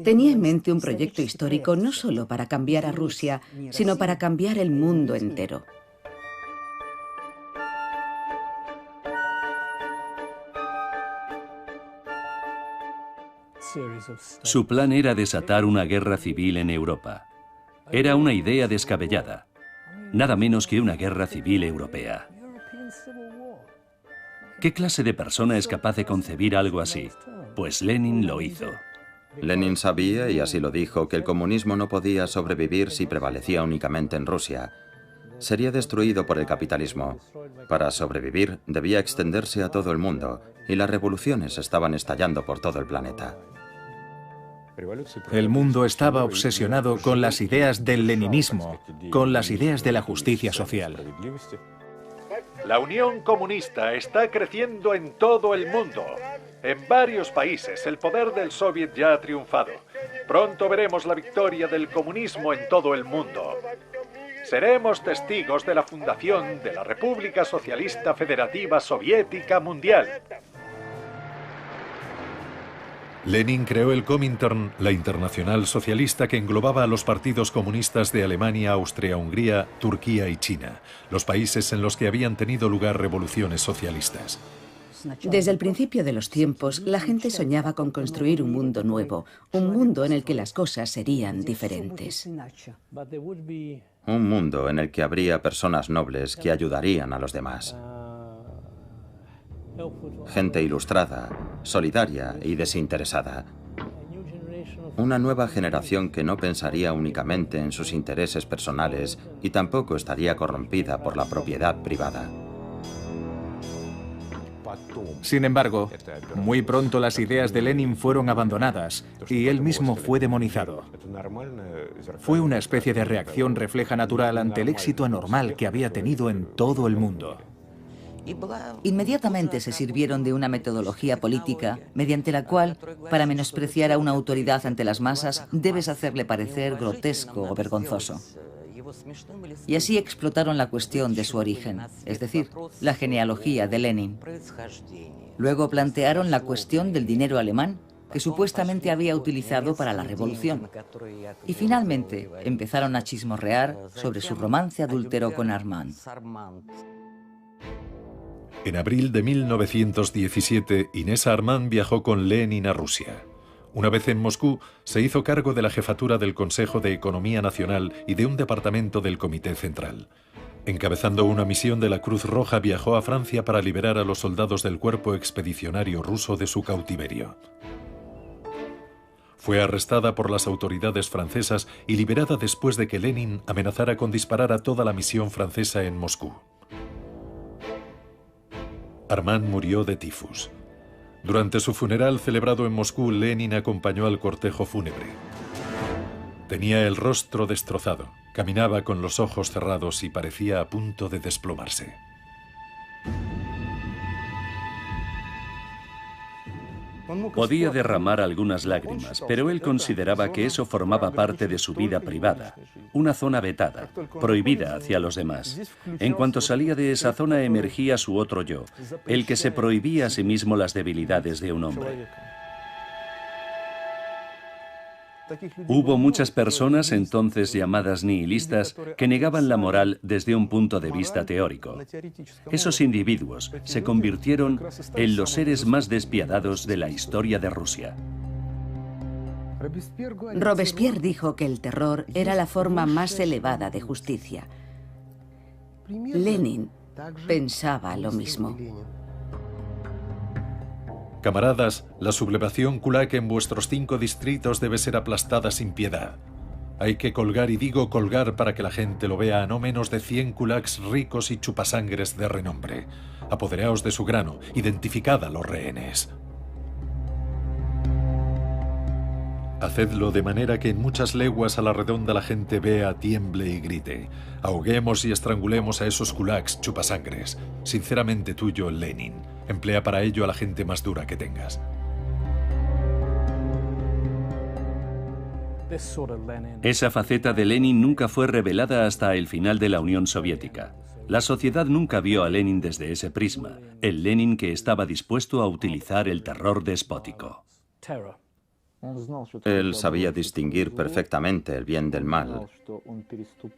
Tenía en mente un proyecto histórico no solo para cambiar a Rusia, sino para cambiar el mundo entero. Su plan era desatar una guerra civil en Europa. Era una idea descabellada. Nada menos que una guerra civil europea. ¿Qué clase de persona es capaz de concebir algo así? Pues Lenin lo hizo. Lenin sabía, y así lo dijo, que el comunismo no podía sobrevivir si prevalecía únicamente en Rusia. Sería destruido por el capitalismo. Para sobrevivir, debía extenderse a todo el mundo, y las revoluciones estaban estallando por todo el planeta. El mundo estaba obsesionado con las ideas del leninismo, con las ideas de la justicia social. La Unión Comunista está creciendo en todo el mundo. En varios países el poder del Soviet ya ha triunfado. Pronto veremos la victoria del comunismo en todo el mundo. Seremos testigos de la fundación de la República Socialista Federativa Soviética Mundial. Lenin creó el Comintern, la internacional socialista que englobaba a los partidos comunistas de Alemania, Austria-Hungría, Turquía y China, los países en los que habían tenido lugar revoluciones socialistas. Desde el principio de los tiempos, la gente soñaba con construir un mundo nuevo, un mundo en el que las cosas serían diferentes. Un mundo en el que habría personas nobles que ayudarían a los demás. Gente ilustrada, solidaria y desinteresada. Una nueva generación que no pensaría únicamente en sus intereses personales y tampoco estaría corrompida por la propiedad privada. Sin embargo, muy pronto las ideas de Lenin fueron abandonadas y él mismo fue demonizado. Fue una especie de reacción refleja natural ante el éxito anormal que había tenido en todo el mundo. Inmediatamente se sirvieron de una metodología política mediante la cual, para menospreciar a una autoridad ante las masas, debes hacerle parecer grotesco o vergonzoso. Y así explotaron la cuestión de su origen, es decir, la genealogía de Lenin. Luego plantearon la cuestión del dinero alemán que supuestamente había utilizado para la revolución. Y finalmente empezaron a chismorrear sobre su romance adúltero con Armand. En abril de 1917, Inés Armand viajó con Lenin a Rusia. Una vez en Moscú, se hizo cargo de la jefatura del Consejo de Economía Nacional y de un departamento del Comité Central. Encabezando una misión de la Cruz Roja, viajó a Francia para liberar a los soldados del cuerpo expedicionario ruso de su cautiverio. Fue arrestada por las autoridades francesas y liberada después de que Lenin amenazara con disparar a toda la misión francesa en Moscú. Armand murió de tifus. Durante su funeral celebrado en Moscú, Lenin acompañó al cortejo fúnebre. Tenía el rostro destrozado, caminaba con los ojos cerrados y parecía a punto de desplomarse. Podía derramar algunas lágrimas, pero él consideraba que eso formaba parte de su vida privada, una zona vetada, prohibida hacia los demás. En cuanto salía de esa zona emergía su otro yo, el que se prohibía a sí mismo las debilidades de un hombre. Hubo muchas personas, entonces llamadas nihilistas, que negaban la moral desde un punto de vista teórico. Esos individuos se convirtieron en los seres más despiadados de la historia de Rusia. Robespierre dijo que el terror era la forma más elevada de justicia. Lenin pensaba lo mismo. Camaradas, la sublevación kulak en vuestros 5 distritos debe ser aplastada sin piedad. Hay que colgar, y digo colgar para que la gente lo vea, a no menos de 100 kulaks ricos y chupasangres de renombre. Apoderaos de su grano, identificad a los rehenes. Hacedlo de manera que en muchas leguas a la redonda la gente vea, tiemble y grite. Ahoguemos y estrangulemos a esos kulaks chupasangres. Sinceramente tuyo, Lenin. Emplea para ello a la gente más dura que tengas. Esa faceta de Lenin nunca fue revelada hasta el final de la Unión Soviética. La sociedad nunca vio a Lenin desde ese prisma, el Lenin que estaba dispuesto a utilizar el terror despótico. Él sabía distinguir perfectamente el bien del mal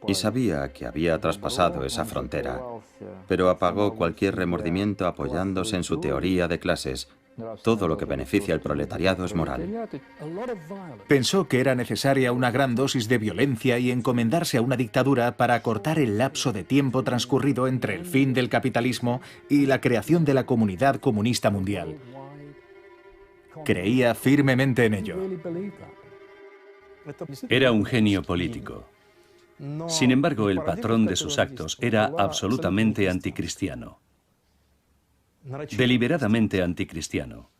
y sabía que había traspasado esa frontera, pero apagó cualquier remordimiento apoyándose en su teoría de clases. Todo lo que beneficia al proletariado es moral. Pensó que era necesaria una gran dosis de violencia y encomendarse a una dictadura para acortar el lapso de tiempo transcurrido entre el fin del capitalismo y la creación de la comunidad comunista mundial. Creía firmemente en ello. Era un genio político. Sin embargo, el patrón de sus actos era absolutamente anticristiano. Deliberadamente anticristiano.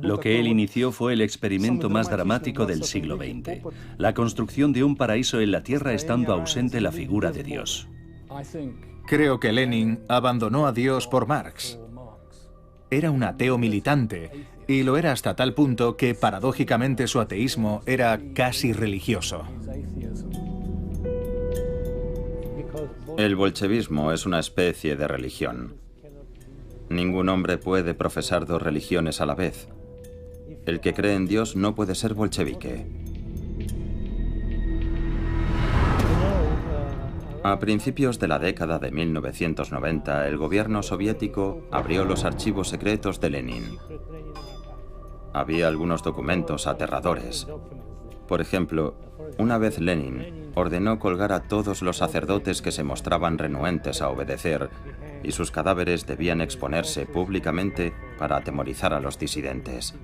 Lo que él inició fue el experimento más dramático del siglo XX, la construcción de un paraíso en la tierra estando ausente la figura de Dios. Creo que Lenin abandonó a Dios por Marx. Era un ateo militante, y lo era hasta tal punto que paradójicamente su ateísmo era casi religioso. El bolchevismo es una especie de religión. Ningún hombre puede profesar dos religiones a la vez. El que cree en Dios no puede ser bolchevique. A principios de la década de 1990, el gobierno soviético abrió los archivos secretos de Lenin. Había algunos documentos aterradores. Por ejemplo, una vez Lenin ordenó colgar a todos los sacerdotes que se mostraban renuentes a obedecer, y sus cadáveres debían exponerse públicamente para atemorizar a los disidentes.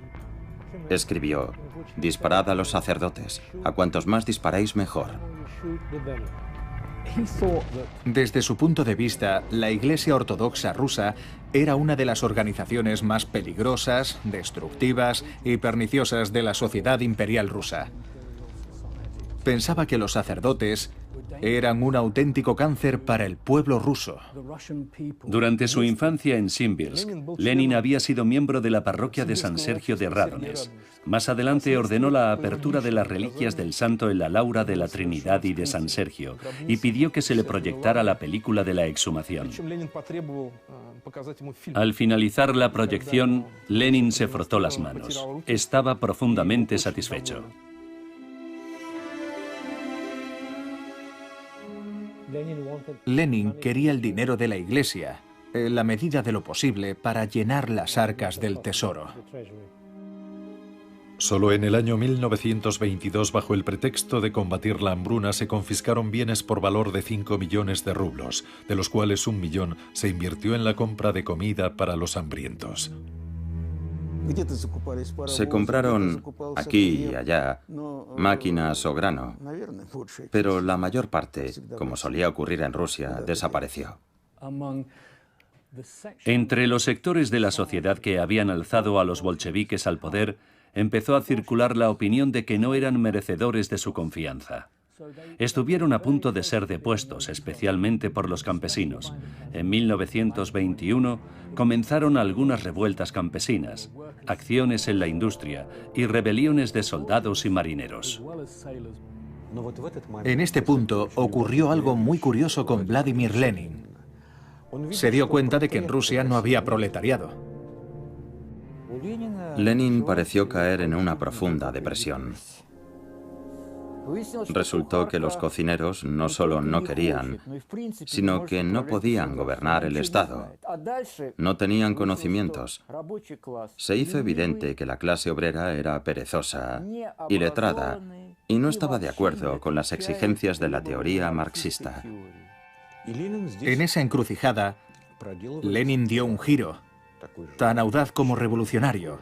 Escribió: «Disparad a los sacerdotes, a cuantos más disparéis mejor». Desde su punto de vista, la Iglesia Ortodoxa rusa era una de las organizaciones más peligrosas, destructivas y perniciosas de la sociedad imperial rusa. Pensaba que los sacerdotes eran un auténtico cáncer para el pueblo ruso. Durante su infancia en Simbirsk, Lenin había sido miembro de la parroquia de San Sergio de Radones. Más adelante ordenó la apertura de las reliquias del santo en la Laura de la Trinidad y de San Sergio y pidió que se le proyectara la película de la exhumación. Al finalizar la proyección, Lenin se frotó las manos. Estaba profundamente satisfecho. Lenin quería el dinero de la Iglesia, en la medida de lo posible, para llenar las arcas del tesoro. Solo en el año 1922, bajo el pretexto de combatir la hambruna, se confiscaron bienes por valor de 5 millones de rublos, de los cuales 1 millón se invirtió en la compra de comida para los hambrientos. Se compraron aquí y allá máquinas o grano, pero la mayor parte, como solía ocurrir en Rusia, desapareció. Entre los sectores de la sociedad que habían alzado a los bolcheviques al poder, empezó a circular la opinión de que no eran merecedores de su confianza. Estuvieron a punto de ser depuestos, especialmente por los campesinos. En 1921 comenzaron algunas revueltas campesinas, acciones en la industria y rebeliones de soldados y marineros. En este punto ocurrió algo muy curioso con Vladimir Lenin. Se dio cuenta de que en Rusia no había proletariado. Lenin pareció caer en una profunda depresión. Resultó que los cocineros no solo no querían, sino que no podían gobernar el Estado. No tenían conocimientos. Se hizo evidente que la clase obrera era perezosa, iletrada, y no estaba de acuerdo con las exigencias de la teoría marxista. En esa encrucijada, Lenin dio un giro, tan audaz como revolucionario,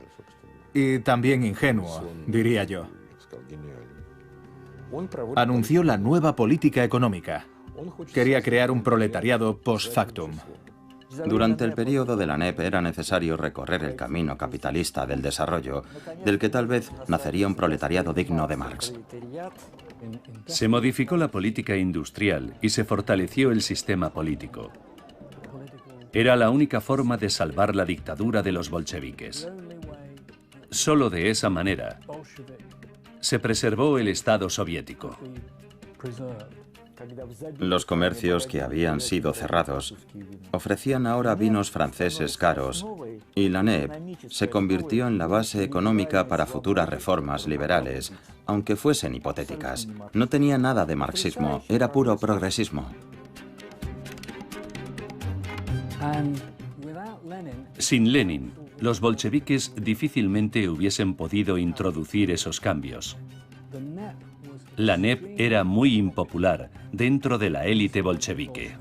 y también ingenuo, diría yo. Anunció la nueva política económica. Quería crear un proletariado post factum. Durante el periodo de la NEP era necesario recorrer el camino capitalista del desarrollo, del que tal vez nacería un proletariado digno de Marx. Se modificó la política industrial y se fortaleció el sistema político. Era la única forma de salvar la dictadura de los bolcheviques. Solo de esa manera se preservó el Estado soviético. Los comercios que habían sido cerrados ofrecían ahora vinos franceses caros y la NEP se convirtió en la base económica para futuras reformas liberales, aunque fuesen hipotéticas. No tenía nada de marxismo, era puro progresismo. Sin Lenin, los bolcheviques difícilmente hubiesen podido introducir esos cambios. La NEP era muy impopular dentro de la élite bolchevique.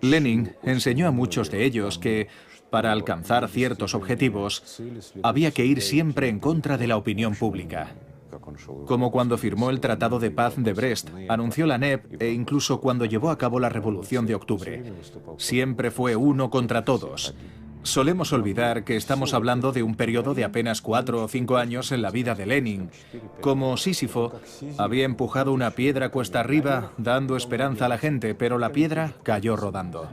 Lenin enseñó a muchos de ellos que, para alcanzar ciertos objetivos, había que ir siempre en contra de la opinión pública. Como cuando firmó el Tratado de Paz de Brest, anunció la NEP e incluso cuando llevó a cabo la Revolución de Octubre. Siempre fue uno contra todos. Solemos olvidar que estamos hablando de un periodo de apenas 4 o 5 años en la vida de Lenin. Como Sísifo, había empujado una piedra cuesta arriba, dando esperanza a la gente, pero la piedra cayó rodando.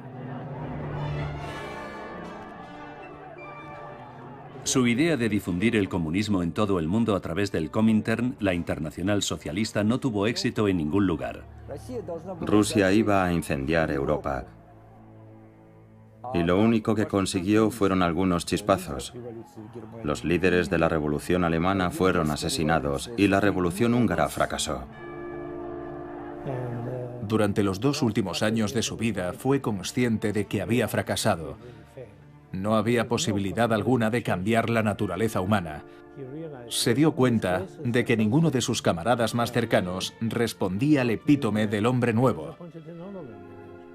Su idea de difundir el comunismo en todo el mundo a través del Comintern, la Internacional Socialista, no tuvo éxito en ningún lugar. Rusia iba a incendiar Europa. Y lo único que consiguió fueron algunos chispazos. Los líderes de la Revolución Alemana fueron asesinados y la Revolución Húngara fracasó. Durante los 2 últimos años de su vida fue consciente de que había fracasado. No había posibilidad alguna de cambiar la naturaleza humana. Se dio cuenta de que ninguno de sus camaradas más cercanos respondía al epítome del hombre nuevo.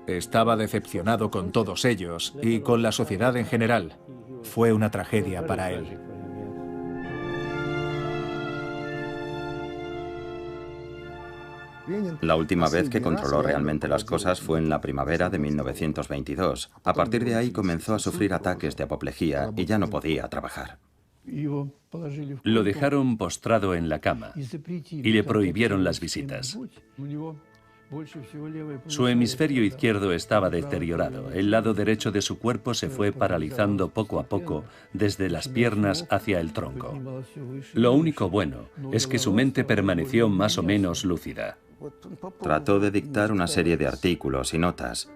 Estaba decepcionado con todos ellos y con la sociedad en general. Fue una tragedia para él. La última vez que controló realmente las cosas fue en la primavera de 1922. A partir de ahí comenzó a sufrir ataques de apoplejía y ya no podía trabajar. Lo dejaron postrado en la cama y le prohibieron las visitas. Su hemisferio izquierdo estaba deteriorado. El lado derecho de su cuerpo se fue paralizando poco a poco desde las piernas hacia el tronco. Lo único bueno es que su mente permaneció más o menos lúcida. Trató de dictar una serie de artículos y notas,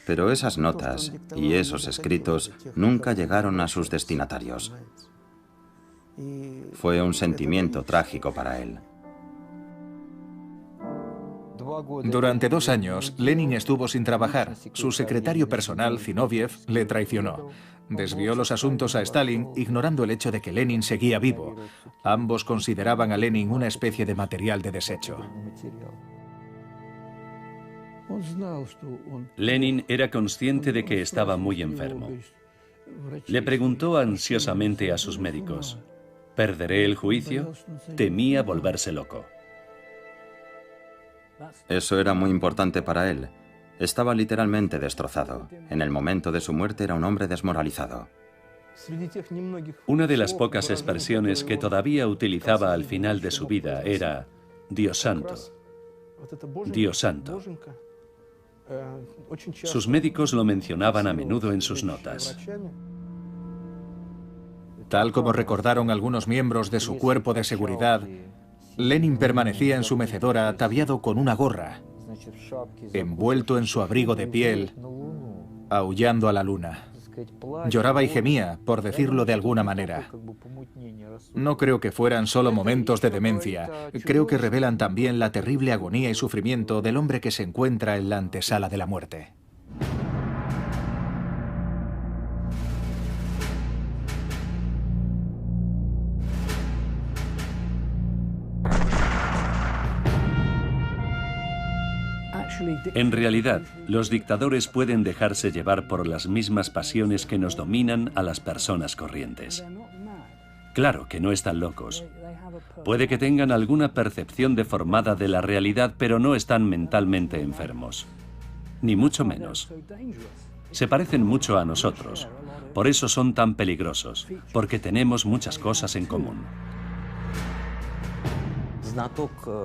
pero esas notas y esos escritos nunca llegaron a sus destinatarios. Fue un sentimiento trágico para él. Durante 2 años, Lenin estuvo sin trabajar. Su secretario personal, Zinoviev, le traicionó. Desvió los asuntos a Stalin, ignorando el hecho de que Lenin seguía vivo. Ambos consideraban a Lenin una especie de material de desecho. Lenin era consciente de que estaba muy enfermo. Le preguntó ansiosamente a sus médicos: ¿perderé el juicio? Temía volverse loco. Eso era muy importante para él. Estaba literalmente destrozado. En el momento de su muerte era un hombre desmoralizado. Una de las pocas expresiones que todavía utilizaba al final de su vida era «Dios santo, Dios santo». Sus médicos lo mencionaban a menudo en sus notas. Tal como recordaron algunos miembros de su cuerpo de seguridad, Lenin permanecía en su mecedora ataviado con una gorra, envuelto en su abrigo de piel, aullando a la luna. Lloraba y gemía, por decirlo de alguna manera. No creo que fueran solo momentos de demencia. Creo que revelan también la terrible agonía y sufrimiento del hombre que se encuentra en la antesala de la muerte. En realidad, los dictadores pueden dejarse llevar por las mismas pasiones que nos dominan a las personas corrientes. Claro que no están locos. Puede que tengan alguna percepción deformada de la realidad, pero no están mentalmente enfermos. Ni mucho menos. Se parecen mucho a nosotros. Por eso son tan peligrosos, porque tenemos muchas cosas en común.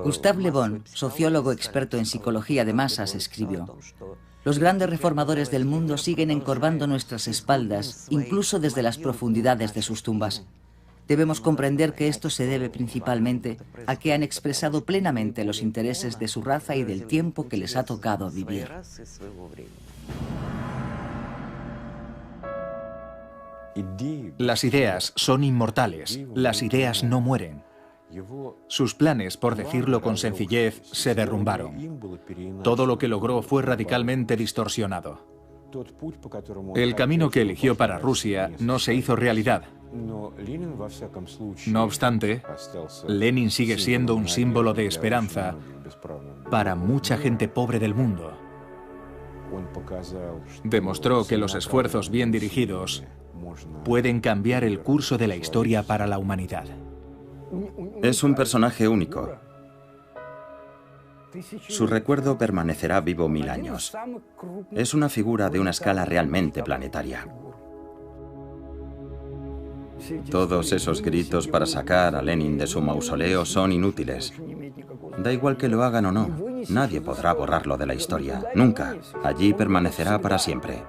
Gustave Le Bon, sociólogo experto en psicología de masas, escribió: los grandes reformadores del mundo siguen encorvando nuestras espaldas, incluso desde las profundidades de sus tumbas. Debemos comprender que esto se debe principalmente a que han expresado plenamente los intereses de su raza y del tiempo que les ha tocado vivir. Las ideas son inmortales, las ideas no mueren. Sus planes, por decirlo con sencillez, se derrumbaron. Todo lo que logró fue radicalmente distorsionado. El camino que eligió para Rusia no se hizo realidad. No obstante, Lenin sigue siendo un símbolo de esperanza para mucha gente pobre del mundo. Demostró que los esfuerzos bien dirigidos pueden cambiar el curso de la historia para la humanidad. Es un personaje único. Su recuerdo permanecerá vivo 1000 años. Es una figura de una escala realmente planetaria. Todos esos gritos para sacar a Lenin de su mausoleo son inútiles. Da igual que lo hagan o no, nadie podrá borrarlo de la historia. Nunca. Allí permanecerá para siempre.